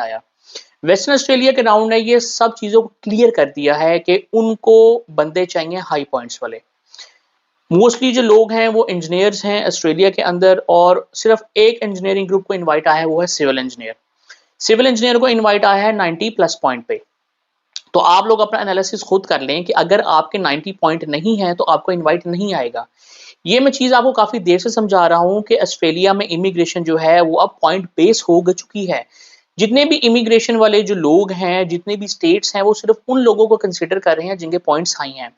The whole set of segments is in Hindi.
आया। वेस्टर्न ऑस्ट्रेलिया के राउंड ने ये सब चीज़ों को क्लियर कर दिया है कि उनको बंदे चाहिए हाई पॉइंट्स वाले। मोस्टली जो लोग हैं वो इंजीनियर्स हैं ऑस्ट्रेलिया के अंदर, और सिर्फ एक इंजीनियरिंग ग्रुप को इनवाइट आया है, वो है सिविल इंजीनियर। सिविल इंजीनियर को इनवाइट आया है 90 प्लस पॉइंट पे। तो आप लोग अपना एनालिसिस खुद कर लें कि अगर आपके 90 पॉइंट नहीं है तो आपको इनवाइट नहीं आएगा। ये मैं चीज़ आपको काफ़ी देर से समझा रहा हूँ कि ऑस्ट्रेलिया में इमिग्रेशन जो है वो अब पॉइंट बेस हो चुकी है। जितने भी इमिग्रेशन वाले जो लोग हैं, जितने भी स्टेट्स हैं, वो सिर्फ उन लोगों को कंसिडर कर रहे हैं जिनके पॉइंट्स हाई हैं।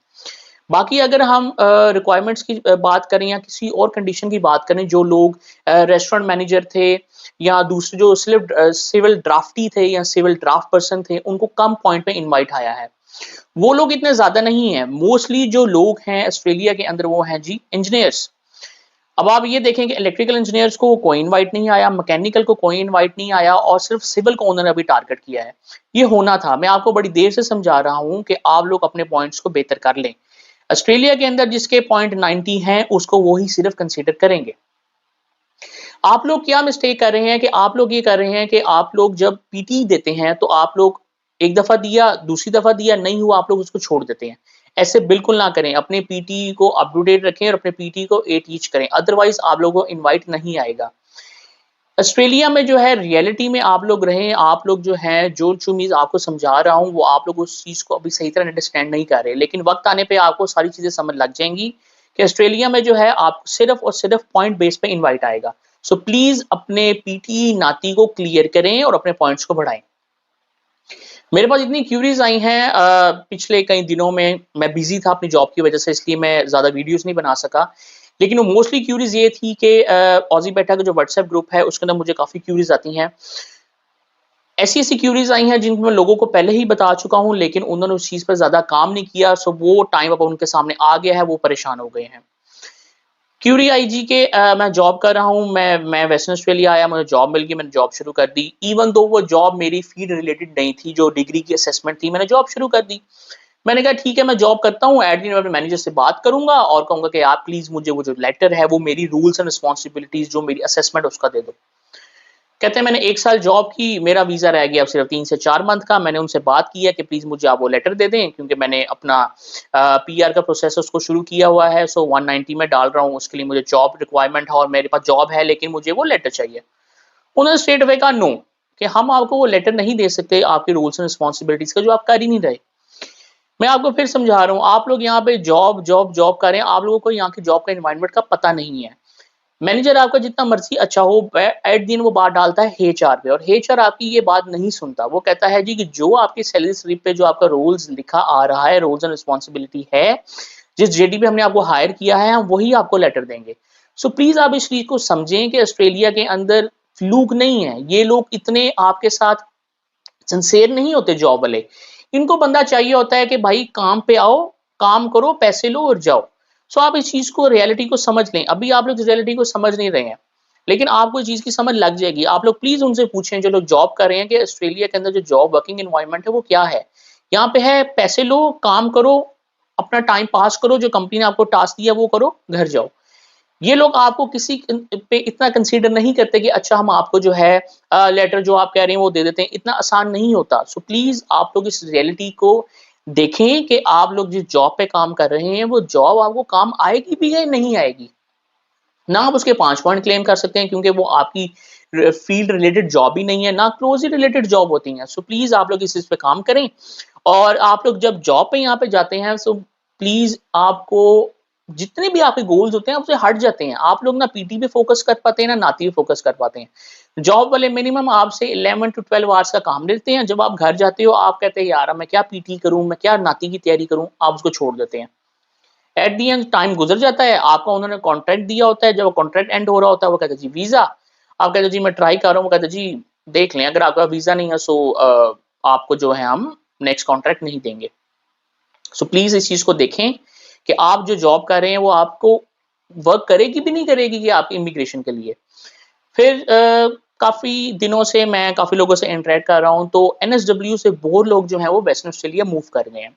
बाकी अगर हम रिक्वायरमेंट्स की बात करें या किसी और कंडीशन की बात करें, जो लोग रेस्टोरेंट मैनेजर थे या दूसरे जो सिविल ड्राफ्टी थे या सिविल ड्राफ्ट पर्सन थे, उनको कम पॉइंट पे इनवाइट आया है। वो लोग इतने ज़्यादा नहीं हैं। मोस्टली जो लोग हैं ऑस्ट्रेलिया के अंदर वो हैं जी इंजीनियर्स। अब आप ये देखें कि इलेक्ट्रिकल इंजीनियर्स को कोई इनवाइट नहीं आया, मैकेनिकल को कोई इनवाइट नहीं आया, और सिर्फ सिविल को उन्होंने अभी टारगेट किया है। ये होना था। मैं आपको बड़ी देर से समझा रहा हूँ कि आप लोग अपने पॉइंट्स को बेहतर कर लें। ऑस्ट्रेलिया के अंदर जिसके पॉइंट 90 हैं उसको वो ही सिर्फ कंसीडर करेंगे। आप लोग क्या मिस्टेक कर रहे हैं कि आप लोग ये कर रहे हैं कि आप लोग जब पीटी देते हैं तो आप लोग एक दफा दिया, दूसरी दफा दिया, नहीं हुआ आप लोग उसको छोड़ देते हैं। ऐसे बिल्कुल ना करें। अपने पीटी को अप टू डेट रखें और अपने पीटी को टीच करें, अदरवाइज आप लोगों को इनवाइट नहीं आएगा। ऑस्ट्रेलिया में जो है रियलिटी में आप लोग रहें। आप लोग जो हैं, जो चीज़ आपको समझा रहा हूँ वो आप लोग उस चीज़ को अभी सही तरह अंडरस्टैंड नहीं कर रहे, लेकिन वक्त आने पे आपको सारी चीज़ें समझ लग जाएंगी कि ऑस्ट्रेलिया में जो है आप सिर्फ और सिर्फ पॉइंट बेस पे इनवाइट आएगा। सो प्लीज अपने पीटी नाती को क्लियर करें और अपने पॉइंट्स को बढ़ाएं। मेरे पास इतनी क्यूरीज आई हैं पिछले कई दिनों में। मैं बिजी था अपनी जॉब की वजह से, इसलिए मैं ज़्यादा वीडियोस नहीं बना सका। लेकिन वो मोस्टली क्यूरीज ये थी कि ऑजी बेटा का जो व्हाट्सएप ग्रुप है उसके अंदर मुझे काफ़ी क्यूरीज आती हैं। ऐसी ऐसी क्यूरीज आई हैं जिनको मैं लोगों को पहले ही बता चुका हूँ, लेकिन उन्होंने उस चीज़ पर ज़्यादा काम नहीं किया। सो वो टाइम अब उनके सामने आ गया है, वो परेशान हो गए हैं। क्यूरी आई जी के मैं जॉब कर रहा हूँ। मैं वेस्टर्न ऑस्ट्रेलिया आया, मुझे जॉब मिल गई, मैंने जॉब शुरू कर दी। इवन दो वो जॉब मेरी फील्ड रिलेटेड नहीं थी, जो डिग्री की असेसमेंट थी, मैंने जॉब शुरू कर दी। मैंने कहा ठीक है मैं जॉब करता हूँ, एट द एंड अपने मैनेजर से बात करूंगा और कहूंगा कि आप प्लीज मुझे वो जो लेटर है, वो मेरी रूल्स एंड रिस्पॉन्सिबिलिटीज, जो मेरी असेसमेंट उसका दे दो। कहते हैं मैंने 1 साल जॉब की, मेरा वीज़ा रह गया अब सिर्फ 3 से 4 मंथ का। मैंने उनसे बात की है कि प्लीज़ मुझे आप वो लेटर दे दें, क्योंकि मैंने अपना पीआर का प्रोसेस उसको शुरू किया हुआ है। सो 190 में डाल रहा हूँ, उसके लिए मुझे जॉब रिक्वायरमेंट है और मेरे पास जॉब है, लेकिन मुझे वो लेटर चाहिए। उन्होंने स्ट्रेट अवे कहा नो, कि हम आपको वो लेटर नहीं दे सकते आपके रूल्स एंड रिस्पॉन्सिबिलिटीज का, जो आप कर ही नहीं रहे। मैं आपको फिर समझा रहा हूँ, आप लोग यहाँ पे जॉब जॉब जॉब कर रहे हैं, आप लोगों को यहाँ की जॉब का एनवायरनमेंट का पता नहीं है। मैनेजर आपका जितना मर्जी अच्छा हो, एट दिन वो बात डालता है एचआर पे, और एचआर आपकी ये बात नहीं सुनता। वो कहता है जी कि जो आपकी सैलरी स्लिप पे जो आपका रोल्स लिखा आ रहा है, रोल्स एंड रिस्पॉन्सिबिलिटी है, जिस जेडी पे हमने आपको हायर किया है, हम वही आपको लेटर देंगे। सो प्लीज आप इस चीज को समझें कि ऑस्ट्रेलिया के अंदर फ्लूक नहीं है। ये लोग इतने आपके साथ सिंसेयर नहीं होते जॉब वाले। इनको बंदा चाहिए होता है कि भाई काम पे आओ, काम करो, पैसे लो और जाओ। सो आप इस चीज को, रियलिटी को समझ लें। अभी आप लोग रियलिटी को समझ नहीं रहे हैं, लेकिन आपको इस चीज की समझ लग जाएगी। आप लोग प्लीज उनसे पूछें जो लोग जॉब कर रहे हैं कि ऑस्ट्रेलिया के अंदर जो जॉब वर्किंग एनवायरनमेंट है वो क्या है। यहाँ पे है पैसे लो, काम करो, अपना टाइम पास करो, जो कंपनी ने आपको टास्क दिया वो करो, घर जाओ। ये लोग आपको किसी पे इतना कंसीडर नहीं करते कि अच्छा हम आपको जो है लेटर जो आप कह रहे हैं वो दे देते हैं। इतना आसान नहीं होता। सो प्लीज आप लोग इस रियलिटी को देखें कि आप लोग जिस जॉब पे काम कर रहे हैं वो जॉब आपको काम आएगी भी है, नहीं आएगी। ना आप उसके 5 पॉइंट क्लेम कर सकते हैं, क्योंकि वो आपकी फील्ड रिलेटेड जॉब ही नहीं है, ना क्लोजली रिलेटेड जॉब होती है। सो प्लीज आप लोग इस चीज पे काम करें। और आप लोग जब जॉब पे यहाँ पे जाते हैं, सो प्लीज आपको जितने भी आपके गोल्स होते हैं आपसे हट जाते हैं। आप लोग ना पीटी पे फोकस कर पाते हैं, ना नाती पे फोकस कर पाते हैं। जॉब वाले मिनिमम आपसे 11 टू 12 आवर्स का काम लेते हैं। जब आप घर जाते हो आप कहते हैं यार मैं क्या पीटी करूं, मैं क्या नाती की तैयारी करूं, आप उसको छोड़ देते हैं। एट दी एंड टाइम गुजर जाता है, आपका उन्होंने कॉन्ट्रैक्ट दिया होता है, जब कॉन्ट्रैक्ट एंड हो रहा होता है वो कहते हैं जी वीजा। आप कहते हैं जी मैं ट्राई कर रहा हूँ, वो कहते हैं जी देख लें, अगर आपका वीजा नहीं है सो आपको जो है हम नेक्स्ट कॉन्ट्रैक्ट नहीं देंगे। सो प्लीज इस चीज को देखें कि आप जो जॉब कर रहे हैं वो आपको वर्क करेगी भी नहीं करेगी कि आपकी इमिग्रेशन के लिए। फिर काफी दिनों से मैं काफी लोगों से इंटरेक्ट कर रहा हूँ, तो एनएसडब्ल्यू से बहुत लोग जो है वो वेस्टर्न ऑस्ट्रेलिया मूव कर गए हैं।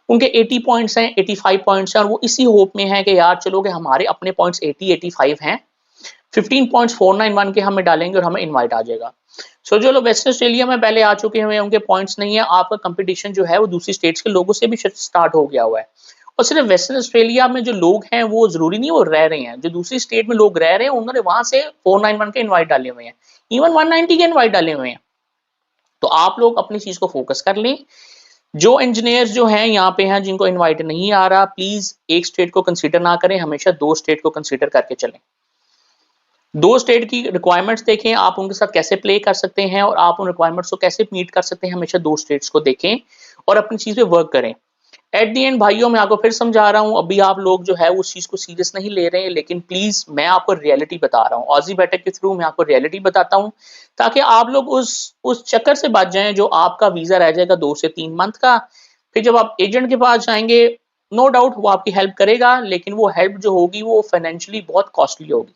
उनके 80 पॉइंट्स हैं, 85 पॉइंट्स हैं, और वो इसी होप में है कि यार चलो कि हमारे अपने पॉइंट्स 80 85 हैं, 15 पॉइंट्स 491 के हमें डालेंगे और हमें इनवाइट आ जाएगा। सो जो लोग वेस्टर्न ऑस्ट्रेलिया में पहले आ चुके हुए हैं उनके पॉइंट्स नहीं है, आपका कंपटीशन जो है वो दूसरी स्टेट्स के लोगों से भी स्टार्ट हो गया हुआ है। और सिर्फ वेस्टर्न ऑस्ट्रेलिया में जो लोग हैं वो जरूरी नहीं वो रह रहे हैं, जो दूसरी स्टेट में लोग रह रहे हैं उन्होंने वहां से 491 के इनवाइट डाले हुए हैं, इवन 190 के इनवाइट डाले हुए हैं। तो आप लोग अपनी चीज को फोकस कर लें। जो इंजीनियर्स जो हैं यहाँ पे हैं जिनको इनवाइट नहीं आ रहा, प्लीज एक स्टेट को कंसीडर ना करें, हमेशा 2 स्टेट को कंसीडर करके चलें। 2 स्टेट की रिक्वायरमेंट्स देखें, आप उनके साथ कैसे प्ले कर सकते हैं और आप उन रिक्वायरमेंट्स को कैसे मीट कर सकते हैं। हमेशा 2 स्टेट्स को देखें और अपनी चीज पे वर्क करें। एट द एंड भाइयों, मैं आपको फिर समझा रहा हूं, अभी आप लोग जो है उस चीज को सीरियस नहीं ले रहे हैं, लेकिन प्लीज मैं आपको रियलिटी बता रहा हूं, ऑजी बैटर के थ्रू मैं आपको रियलिटी बताता हूं, ताकि आप लोग उस चक्कर से बच जाएं जो आपका वीजा रह जाएगा 2 से 3 मंथ का। फिर जब आप एजेंट के पास जाएंगे, नो डाउट वो आपकी हेल्प करेगा, लेकिन वो हेल्प जो होगी वो फाइनेंशियली बहुत कॉस्टली होगी।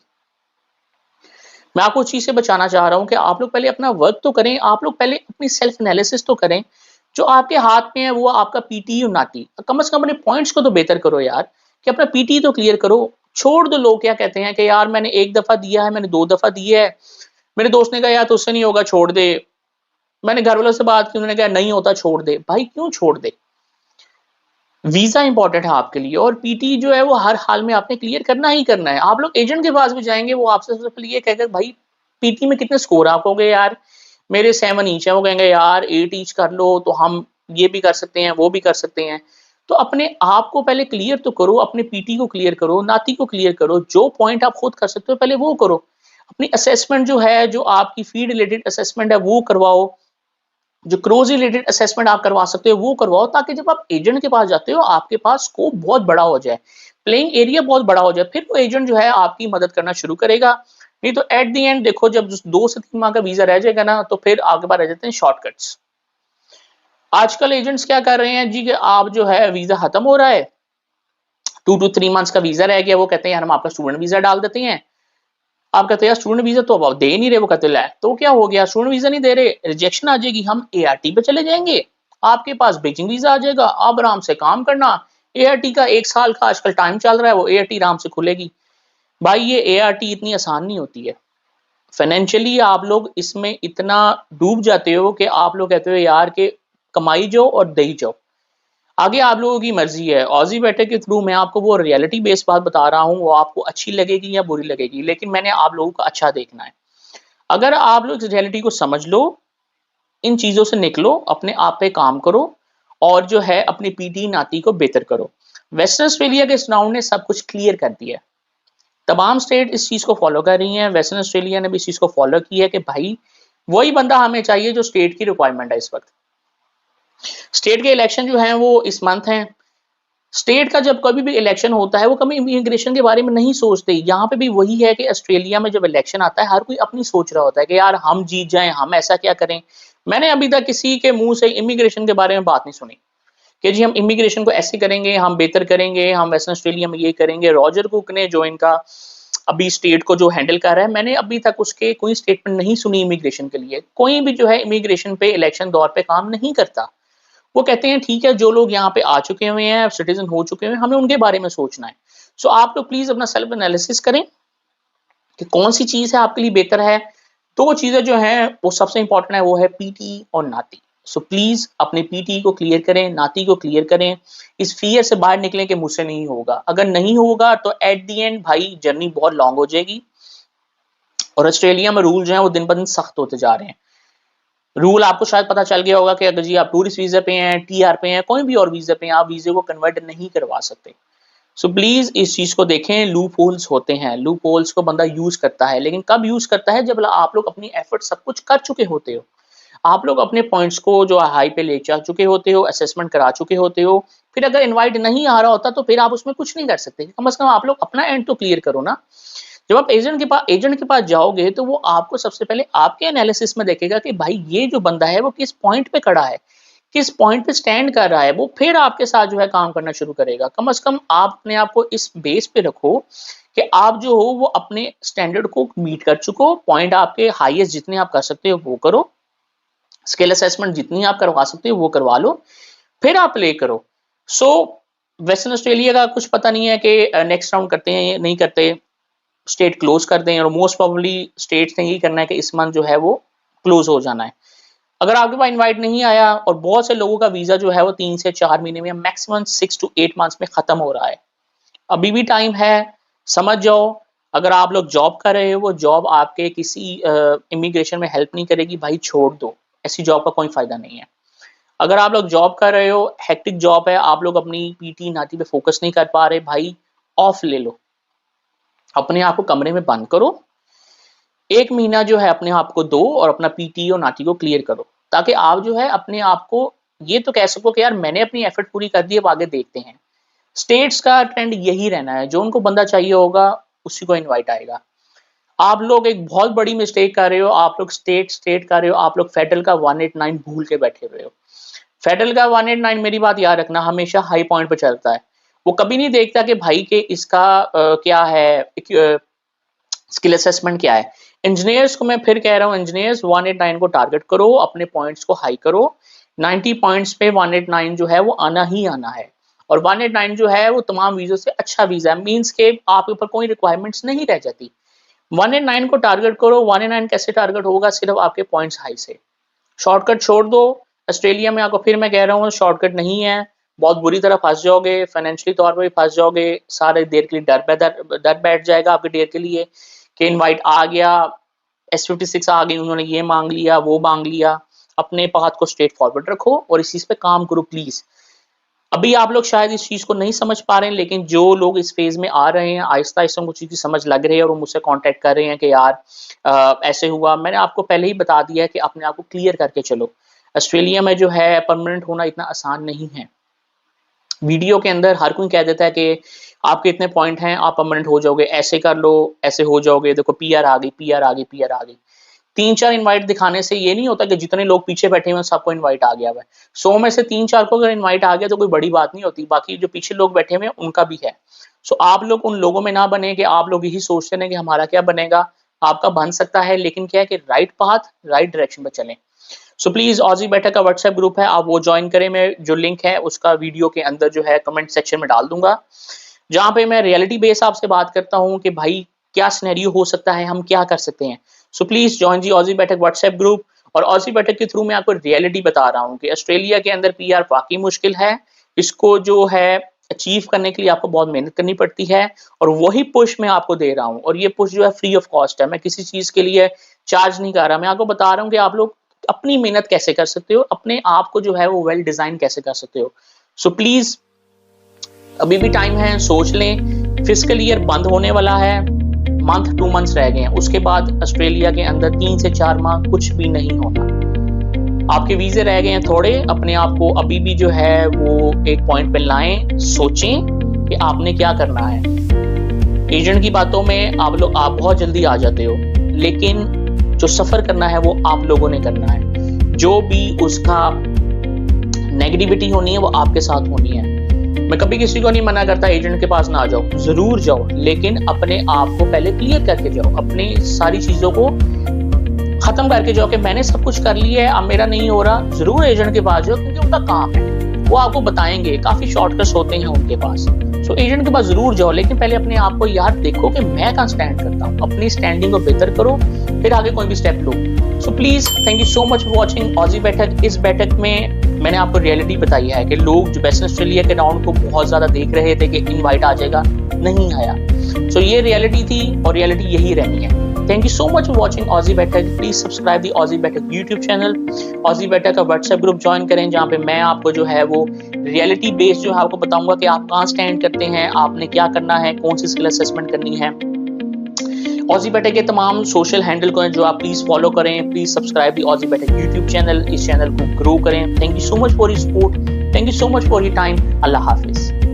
मैं आपको उस चीज से बचाना चाह रहा हूं कि आप लोग पहले अपना वर्क तो करें, आप लोग पहले अपनी सेल्फ एनालिसिस तो करें। जो आपके हाथ में है वो आपका पीटी और नाटी, कम से कम अपने पॉइंट्स को तो बेहतर करो यार, कि अपना पीटी तो क्लियर करो। छोड़ दो लोग क्या कहते हैं कि यार मैंने 1 दफा दिया है, मैंने 2 दफा दिया है, मेरे दोस्त ने कहा यार तुझसे नहीं होगा छोड़ दे, मैंने घर वालों से बात की, उन्होंने कहा नहीं होता छोड़ दे। भाई क्यों छोड़ दे? वीजा इंपॉर्टेंट है आपके लिए और पीटी जो है वो हर हाल में आपने क्लियर करना ही करना है। आप लोग एजेंट के पास भी जाएंगे, वो आपसे सबसे पहले ये कहकर भाई पीटी में कितने स्कोर आप कहोगे यार मेरे 7 ईच है, वो कहेंगे यार 8 ईच कर लो तो हम ये भी कर सकते हैं वो भी कर सकते हैं। तो अपने आप को पहले क्लियर तो करो, अपने पीटी को क्लियर करो, नाती को क्लियर करो, जो पॉइंट आप खुद कर सकते हो पहले वो करो। अपनी असेसमेंट जो है, जो आपकी फीड रिलेटेड असेसमेंट है वो करवाओ, जो क्रोज रिलेटेड असेसमेंट आप करवा सकते हो वो करवाओ, ताकि जब आप एजेंट के पास जाते हो आपके पास स्कोप बहुत बड़ा हो जाए, प्लेइंग एरिया बहुत बड़ा हो जाए, फिर वो एजेंट जो है आपकी मदद करना शुरू करेगा। नहीं तो एट दी एंड देखो, जब 2 से 3 माह का वीजा रह जाएगा ना, तो फिर आगे बार रह जाते हैं शॉर्टकट्स। आजकल एजेंट्स क्या कर रहे हैं जी, कि आप जो है वीजा खत्म हो रहा है, 2 to 3 मंथ्स का वीजा रह गया, वो कहते हैं यार हम आपका स्टूडेंट वीजा डाल देते हैं। आप कहते हैं यार स्टूडेंट वीजा तो अब आप दे नहीं रहे, वो कहते हैं तो क्या हो गया, स्टूडेंट वीजा नहीं दे रहे, रिजेक्शन आ जाएगी, हम एआरटी पे चले जाएंगे, आपके पास ब्रिजिंग वीजा आ जाएगा, आप आराम से काम करना। एआरटी का 1 साल का आजकल टाइम चल रहा है, वो एआरटी आराम से खुलेगी। भाई ये एआरटी इतनी आसान नहीं होती है, फाइनेंशियली आप लोग इसमें इतना डूब जाते हो कि आप लोग कहते हो यार कि कमाई जाओ और दे जाओ, आगे आप लोगों की मर्जी है। ऑजी बैटर के थ्रू मैं आपको वो रियलिटी बेस्ड बात बता रहा हूँ, वो आपको अच्छी लगेगी या बुरी लगेगी, लेकिन मैंने आप लोगों को अच्छा देखना है। अगर आप लोग इस रियलिटी को समझ लो, इन चीजों से निकलो, अपने आप पे काम करो और जो है अपनी पीटी नाती को बेहतर करो। वेस्टर्न ऑस्ट्रेलिया के इस राउंड ने सब कुछ क्लियर कर दिया है, तमाम स्टेट इस चीज को फॉलो कर रही हैं, वेस्टर्न ऑस्ट्रेलिया ने भी इस चीज को फॉलो किया है कि भाई वही बंदा हमें चाहिए जो स्टेट की रिक्वायरमेंट है इस वक्त। स्टेट के इलेक्शन जो है वो इस मंथ है। स्टेट का जब कभी भी इलेक्शन होता है वो कभी इमिग्रेशन के बारे में नहीं सोचते। यहाँ पे भी वही है कि ऑस्ट्रेलिया में जब इलेक्शन आता है हर कोई अपनी सोच रहा होता है कि यार हम जीत जाएं, हम ऐसा क्या करें। मैंने अभी तक किसी के मुंह से इमिग्रेशन के बारे में बात नहीं सुनी कि जी हम इमिग्रेशन को ऐसे करेंगे, हम बेहतर करेंगे, हम वेस्टर्न ऑस्ट्रेलिया में ये करेंगे। रॉजर कुक ने जो इनका अभी स्टेट को जो हैंडल कर रहा है, मैंने अभी तक उसके कोई स्टेटमेंट नहीं सुनी इमिग्रेशन के लिए। कोई भी जो है इमिग्रेशन पे इलेक्शन दौर पे काम नहीं करता। वो कहते हैं ठीक है जो लोग यहाँ पे आ चुके हुए हैं, सिटीजन हो चुके हैं, हमें उनके बारे में सोचना है। सो आप लोग प्लीज अपना सेल्फ एनालिसिस करें कि कौन सी चीज है आपके लिए बेहतर है। 2 चीजें जो हैं वो सबसे इंपॉर्टेंट है, वो है पीटी और नाती। सो प्लीज अपने पीटी को क्लियर करें, नाती को क्लियर करें, इस फियर से बाहर निकलें कि मुझसे नहीं होगा। अगर नहीं होगा तो एट दी एंड भाई जर्नी बहुत लॉन्ग हो जाएगी। और ऑस्ट्रेलिया में रूल जो है वो दिन ब दिन सख्त होते जा रहे हैं। रूल आपको शायद पता चल गया होगा कि अगर जी आप टूरिस्ट वीजा पे हैं, टीआर पे हैं, कोई भी और वीजा पे हैं, आप वीजे को कन्वर्ट नहीं करवा सकते। सो प्लीज इस चीज को देखें, लूप होल्स होते हैं, लूप होल्स को बंदा यूज करता है, लेकिन कब यूज करता है, जब आप लोग अपनी एफर्ट सब कुछ कर चुके होते हो, आप लोग अपने पॉइंट्स को जो हाई पे ले जा चुके होते हो, असेसमेंट करा चुके होते हो। फिर अगर इनवाइट नहीं आ रहा होता तो फिर आप उसमें कुछ नहीं कर सकते, कम से कम आप लोग अपना एंड तो क्लियर करो ना। जब आप एजेंट के पास जाओगे तो वो आपको सबसे पहले आपके एनालिसिस में देखेगा कि भाई ये जो बंदा है वो किस पॉइंट पे खड़ा है, किस पॉइंट पे स्टैंड कर रहा है, वो फिर आपके साथ जो है काम करना शुरू करेगा। कम से कम आप अपने आप को इस बेस पे रखो कि आप जो हो वो अपने स्टैंडर्ड को मीट कर चुको, पॉइंट आपके हाईएस्ट जितने आप कर सकते हो वो करो, स्किल असेसमेंट जितनी आप करवा सकते हो वो करवा लो, फिर आप प्ले करो। सो वेस्टर्न ऑस्ट्रेलिया का कुछ पता नहीं है कि नेक्स्ट राउंड करते हैं या नहीं करते, स्टेट क्लोज कर दें, और मोस्ट प्रोबेबली स्टेट्स ने यही करना है कि इस मंथ जो है वो क्लोज हो जाना है। अगर आपके पास इनवाइट नहीं आया, और बहुत से लोगों का वीजा जो है वो 3 से 4 महीने में, मैक्सिमम 6 टू 8 मंथ्स में खत्म हो रहा है। अभी भी टाइम है, समझ जाओ। अगर आप लोग जॉब कर रहे हो, वो जॉब आपके किसी इमिग्रेशन में हेल्प नहीं करेगी, भाई छोड़ दो, ऐसी जॉब का कोई फायदा नहीं है। अगर आप लोग जॉब कर रहे हो, हेक्टिक जॉब है, आप लोग अपनी पीटी नाटी पे फोकस नहीं कर पा रहे, भाई ऑफ ले लो, अपने आप को कमरे में बंद करो, 1 महीना जो है अपने आप को दो और अपना पीटी और नाटी को क्लियर करो, ताकि आप जो है अपने आप को ये तो कह सको कि यार मैंने अपनी एफर्ट पूरी कर दी, अब आगे देखते हैं। स्टेट्स का ट्रेंड यही रहना है, जो उनको बंदा चाहिए होगा उसी को इनवाइट आएगा। आप लोग एक बहुत बड़ी मिस्टेक कर रहे हो, आप लोग स्टेट स्टेट कर रहे हो, आप लोग फेडरल का 189 भूल के बैठे हुए हो। फेडरल का 189, मेरी बात याद रखना, हमेशा हाई पॉइंट पे चलता है। वो कभी नहीं देखता कि भाई के इसका क्या है, स्किल असेसमेंट क्या है। इंजीनियर्स को मैं फिर कह रहा हूँ, इंजीनियर्स 189 को टारगेट करो, अपने पॉइंट्स को हाई करो। 90 पॉइंट्स पे 189 जो है वो आना ही आना है। और 189 जो है वो तमाम वीजों से अच्छा वीजा है, मीन्स के आपके ऊपर कोई रिक्वायरमेंट्स नहीं रह जाती। 189 को टारगेट करो। 189 कैसे टारगेट होगा? सिर्फ आपके पॉइंट्स हाई से। शॉर्टकट छोड़ दो। ऑस्ट्रेलिया में आपको फिर मैं कह रहा हूँ, शॉर्टकट नहीं है, बहुत बुरी तरह फंस जाओगे, फाइनेंशियली तौर पर भी फंस जाओगे, सारे देर के लिए डर बैठ जाएगा आपके देर के लिए कि इनवाइट आ गया, S56 आ गई, उन्होंने ये मांग लिया, वो मांग लिया। अपने पाथ को स्ट्रेट फॉरवर्ड रखो और इस चीज पे काम करो प्लीज। अभी आप लोग शायद इस चीज को नहीं समझ पा रहे हैं, लेकिन जो लोग इस फेज में आ रहे हैं, आहिस्ता आहिस्ता उनको चीज की समझ लग रही है और वो मुझसे कांटेक्ट कर रहे हैं कि यार ऐसे हुआ। मैंने आपको पहले ही बता दिया है कि अपने आप को क्लियर करके चलो। ऑस्ट्रेलिया में जो है परमानेंट होना इतना आसान नहीं है। वीडियो के अंदर हर कोई कह देता है कि आपके इतने पॉइंट हैं, आप परमानेंट हो जाओगे, ऐसे कर लो, ऐसे हो जाओगे, देखो पीआर आ गई, पीआर आ गई, पीआर आ गई। 3-4 इनवाइट दिखाने से ये नहीं होता कि जितने लोग पीछे बैठे हुए हैं सबको इनवाइट आ गया है। 100 में से 3-4 को अगर इनवाइट आ गया तो कोई बड़ी बात नहीं होती, बाकी जो पीछे लोग बैठे हुए हैं उनका भी है। सो आप लोग उन लोगों में ना बने कि आप लोग यही सोचते हैं कि हमारा क्या बनेगा। आपका बन सकता है, लेकिन क्या है कि राइट पाथ, राइट डायरेक्शन पर चलें। सो प्लीज ऑजी बेटर का व्हाट्सएप ग्रुप है, आप वो ज्वाइन करें। मैं जो लिंक है उसका वीडियो के अंदर जो है कमेंट सेक्शन में डाल दूंगा, जहां पे मैं रियलिटी बेस आपसे बात करता हूं कि भाई क्या सिनेरियो हो सकता है, हम क्या कर सकते हैं। सो प्लीज ज्वाइन जी ऑजी बैठक व्हाट्सएप ग्रुप। और ऑजी बैठक के थ्रू मैं आपको रियलिटी बता रहा हूँ कि ऑस्ट्रेलिया के अंदर पीआर वाकई मुश्किल है। इसको जो है अचीव करने के लिए आपको बहुत मेहनत करनी पड़ती है, और वही पुश मैं आपको दे रहा हूँ। और ये पुश जो है फ्री ऑफ कॉस्ट है, मैं किसी चीज के लिए चार्ज नहीं कर रहा। मैं आपको बता रहा हूँ कि आप लोग अपनी मेहनत कैसे कर सकते हो, अपने आप को जो है वो वेल डिजाइन कैसे कर सकते हो। सो प्लीज अभी भी टाइम है, सोच लें। फिस्कल ईयर बंद होने वाला है, मंथ 2 मंथ्स रह गए हैं, उसके बाद ऑस्ट्रेलिया के अंदर 3 से 4 माह कुछ भी नहीं होना। आपके वीजे रह गए हैं थोड़े, अपने आप को अभी भी जो है वो एक पॉइंट पे लाएं, सोचें कि आपने क्या करना है। एजेंट की बातों में आप बहुत जल्दी आ जाते हो, लेकिन जो सफर करना है वो आप लोगों ने करना है। जो भी उसका नेगेटिविटी होनी है वो आपके साथ होनी है। मैं कभी किसी को नहीं मना करता एजेंट के पास ना जाओ, जरूर जाओ, लेकिन अपने आप को पहले क्लियर करके जाओ, अपनी सारी चीजों को खत्म करके जाओ कि मैंने सब कुछ कर लिया है, अब मेरा नहीं हो रहा। जरूर एजेंट के पास जाओ, क्योंकि उनका काम है, वो आपको बताएंगे, काफी शॉर्टकट्स होते हैं उनके पास। सो एजेंट के पास जरूर जाओ, लेकिन पहले अपने आप को यार देखो कि मैं कहाँ स्टैंड करता हूँ, अपनी स्टैंडिंग को बेहतर करो, फिर आगे कोई भी step low. So please thank you so much for watching Aussie बैठक। इस बैठक में मैंने आपको रियलिटी बताई है कि लोग जो वेस्टर्न ऑस्ट्रेलिया के राउंड को बहुत ज्यादा देख रहे थे कि इनवाइट आ जाएगा, नहीं आया। सो ये रियलिटी थी और रियलिटी यही रहनी है। Thank you so much for watching Aussie बैठक। Please subscribe the Aussie Baithak YouTube channel. Aussie बैठक का व्हाट्सएप ग्रुप ज्वाइन करें, जहाँ पे मैं आपको जो है वो रियलिटी बेस्ड जो है आपको बताऊंगा कि आप कहाँ स्टैंड करते हैं, आपने क्या करना है, कौन सी स्किल असेसमेंट करनी है। ऑजी बैठक के तमाम सोशल हैंडल को जो आप प्लीज फॉलो करें। Please subscribe the Aussie Baithak YouTube channel, इस चैनल को ग्रो करें। Thank you so much for your support, thank you so much for your time. अल्लाह हाफिज।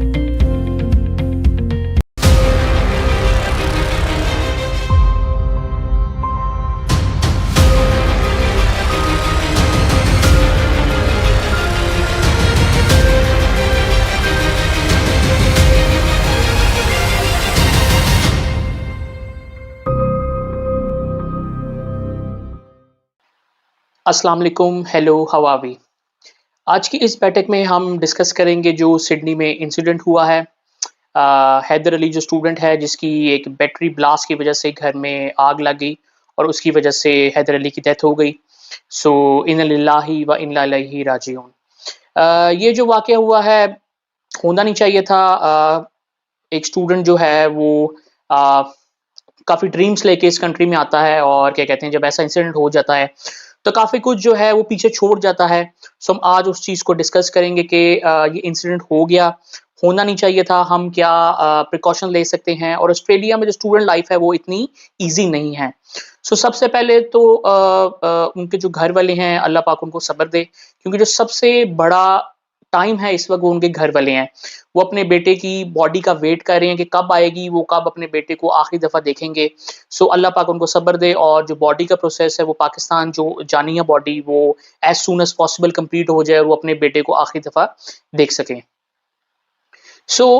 अस्सलाम वालेकुम, हेलो, हाउ आर वी। आज की इस बैठक में हम डिस्कस करेंगे जो सिडनी में इंसिडेंट हुआ है। हैदर अली जो स्टूडेंट है, जिसकी एक बैटरी ब्लास्ट की वजह से घर में आग लग गई और उसकी वजह से हैदर अली की डेथ हो गई। सो इन्ना लिल्लाहि व इन्ना इलैहि राजिऊन। ये जो वाक़या हुआ है, होना नहीं चाहिए था। एक स्टूडेंट जो है वो अ, काफ़ी ड्रीम्स लेके इस कंट्री में आता है और क्या कहते हैं, जब ऐसा इंसिडेंट हो जाता है तो काफ़ी कुछ जो है वो पीछे छोड़ जाता है। सो हम आज उस चीज़ को डिस्कस करेंगे कि ये इंसिडेंट हो गया, होना नहीं चाहिए था, हम क्या प्रिकॉशन ले सकते हैं, और ऑस्ट्रेलिया में जो स्टूडेंट लाइफ है वो इतनी ईज़ी नहीं है। सो सबसे पहले तो उनके जो घर वाले हैं, अल्लाह पाक उनको सब्र दे, क्योंकि जो सबसे बड़ा टाइम है इस वक़्त वो उनके घर वाले हैं। वो अपने बेटे की बॉडी का वेट कर रहे हैं कि कब आएगी, वो कब अपने बेटे को आखिरी दफ़ा देखेंगे। सो अल्लाह पाक उनको सब्र दे, और जो बॉडी का प्रोसेस है वो पाकिस्तान जो जानी है बॉडी, वो as soon as possible complete हो जाए और वो अपने बेटे को आखिरी दफ़ा देख सकें।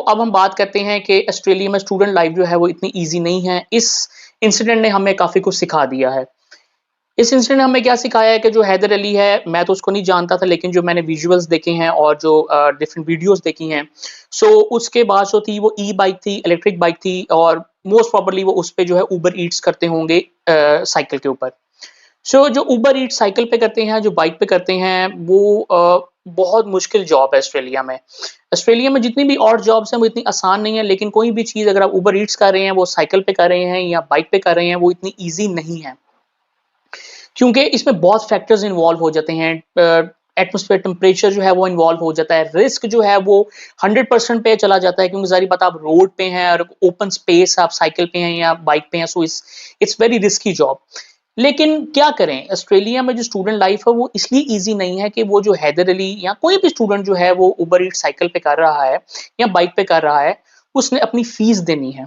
अब हम बात करते हैं कि ऑस्ट्रेलिया में स्टूडेंट लाइफ जो है वो इतनी ईज़ी नहीं है। इस इंसिडेंट ने हमें काफ़ी कुछ सिखा दिया है। इस इंसिडेंट ने हमें क्या सिखाया है कि जो हैदर अली है, मैं तो उसको नहीं जानता था, लेकिन जो मैंने विजुअल्स देखे हैं और जो डिफरेंट वीडियोस देखी हैं, उसके बाद जो थी वो ई बाइक थी, इलेक्ट्रिक बाइक थी, और मोस्ट प्रोबेबली वो उस पे जो है उबर ईट्स करते होंगे साइकिल के ऊपर। जो उबर ईट्स साइकिल पे करते हैं, जो बाइक पे करते हैं, वो बहुत मुश्किल जॉब है ऑस्ट्रेलिया में। ऑस्ट्रेलिया में जितनी भी और जॉब्स हैं वो इतनी आसान नहीं है, लेकिन कोई भी चीज़ अगर आप उबर ईट्स कर रहे हैं, वो साइकिल पे कर रहे हैं या बाइक पे कर रहे हैं, वो इतनी ईज़ी नहीं है। क्योंकि इसमें बहुत फैक्टर्स इन्वॉल्व हो जाते हैं। एटमॉस्फेयर टेम्परेचर जो है वो इन्वॉल्व हो जाता है, रिस्क जो है वो 100% पे चला जाता है, क्योंकि ज़ाहिर बात है आप रोड पे हैं और ओपन स्पेस, आप साइकिल पे हैं या बाइक पे हैं, so it's very risky job. लेकिन क्या करें, ऑस्ट्रेलिया में जो स्टूडेंट लाइफ है वो इसलिए ईज़ी नहीं है कि वो जो हैदर अली या कोई भी स्टूडेंट जो है वो उबर ईट्स साइकिल पे कर रहा है या बाइक पे कर रहा है, उसने अपनी फीस देनी है।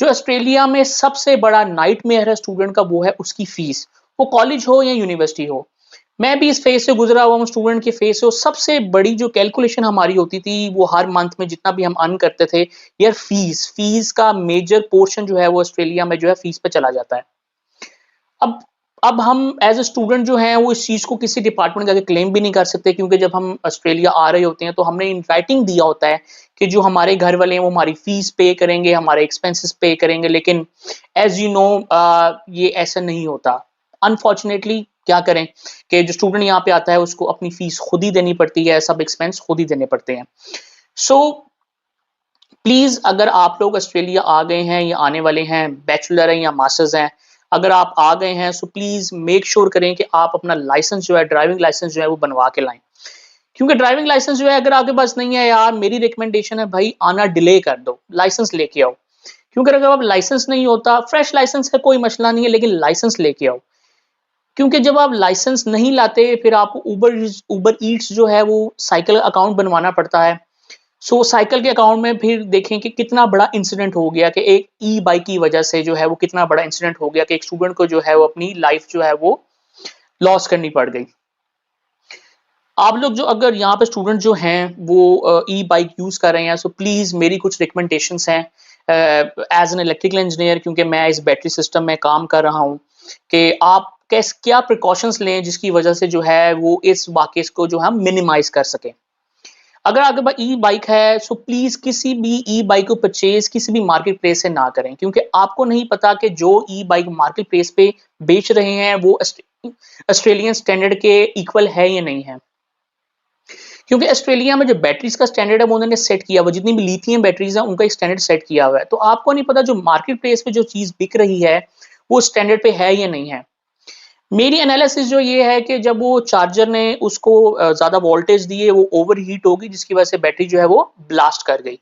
जो ऑस्ट्रेलिया में सबसे बड़ा नाइटमेयर है स्टूडेंट का, वो है उसकी फीस। वो कॉलेज हो या यूनिवर्सिटी हो। मैं भी इस फेज से गुजरा हुआ हूँ, स्टूडेंट के फेज से। सबसे बड़ी जो कैलकुलेशन हमारी होती थी वो हर मंथ में जितना भी हम अर्न करते थे, यार फीस का मेजर पोर्शन जो है वो ऑस्ट्रेलिया में जो है फीस पे चला जाता है। अब अब हम एज अ स्टूडेंट जो हैं वो इस चीज़ को किसी डिपार्टमेंट जाके क्लेम भी नहीं कर सकते, क्योंकि जब हम ऑस्ट्रेलिया आ रहे होते हैं तो हमने इन राइटिंग दिया होता है कि जो हमारे घर वाले हैं वो हमारी फीस पे करेंगे, हमारे एक्सपेंसेस पे करेंगे, लेकिन एज यू नो ये ऐसा नहीं होता। अनफॉर्चुनेटली क्या करें कि जो स्टूडेंट यहाँ पे आता है उसको अपनी फीस खुद ही देनी पड़ती है, सब एक्सपेंस खुद ही देने पड़ते हैं। सो प्लीज़, अगर आप लोग ऑस्ट्रेलिया आ गए हैं या आने वाले हैं, बैचलर हैं या मास्टर्स हैं, अगर आप आ गए हैं सो प्लीज़ मेक श्योर करें कि आप अपना लाइसेंस जो है, ड्राइविंग लाइसेंस जो है वो बनवा के लाएँ। क्योंकि ड्राइविंग लाइसेंस जो है अगर आपके पास नहीं है, यार मेरी रिकमेंडेशन है भाई, आना डिले कर दो, लाइसेंस लेके आओ। क्योंकि अगर आप लाइसेंस नहीं होता, फ्रेश लाइसेंस है कोई मसला नहीं है, लेकिन लाइसेंस लेके आओ। क्योंकि जब आप लाइसेंस नहीं लाते, फिर आपको उबर ईट्स जो है वो साइकिल अकाउंट बनवाना पड़ता है। साइकिल के अकाउंट में फिर देखें कि कितना बड़ा इंसिडेंट हो गया कि एक ई बाइक की वजह से जो है वो कितना बड़ा इंसिडेंट हो गया कि एक स्टूडेंट को जो है वो अपनी लाइफ जो है वो लॉस करनी पड़ गई। आप लोग जो अगर यहाँ पे स्टूडेंट जो हैं वो ई बाइक यूज़ कर रहे हैं, सो प्लीज़ मेरी कुछ रिकमेंडेशंस हैं एज एन इलेक्ट्रिकल इंजीनियर, क्योंकि मैं इस बैटरी सिस्टम में काम कर रहा हूँ, कि आप कैस क्या प्रिकॉशंस लें जिसकी वजह से जो है वो इस वाक़े को जो हम मिनिमाइज़ कर सकें। अगर आपके पास ई बाइक है, सो प्लीज़ किसी भी ई बाइक को परचेज़ किसी भी मार्केट प्लेस से ना करें, क्योंकि आपको नहीं पता कि जो ई बाइक मार्केट प्लेस पे बेच रहे हैं वो ऑस्ट्रेलियन स्टैंडर्ड के इक्वल है या नहीं है। क्योंकि ऑस्ट्रेलिया में जो बैटरीज़ का स्टैंडर्ड है वो उन्होंने सेट किया हुआ है, जितनी भी लिथियम बैटरीज़ हैं उनका एक स्टैंडर्ड सेट किया हुआ है। तो आपको नहीं पता जो मार्केट प्लेस पे जो चीज़ बिक रही है, वो स्टैंडर्ड पे है या नहीं है। मेरी एनालिसिस जो ये है कि जब वो चार्जर ने उसको ज़्यादा वोल्टेज दिए, वो ओवरहीट हो गई, जिसकी वजह से बैटरी जो है वो ब्लास्ट कर गई।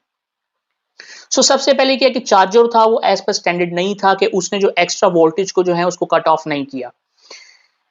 सबसे पहले क्या है कि चार्जर था वो एज़ पर स्टैंडर्ड नहीं था, कि उसने जो एक्स्ट्रा वोल्टेज को जो है उसको कट ऑफ नहीं किया।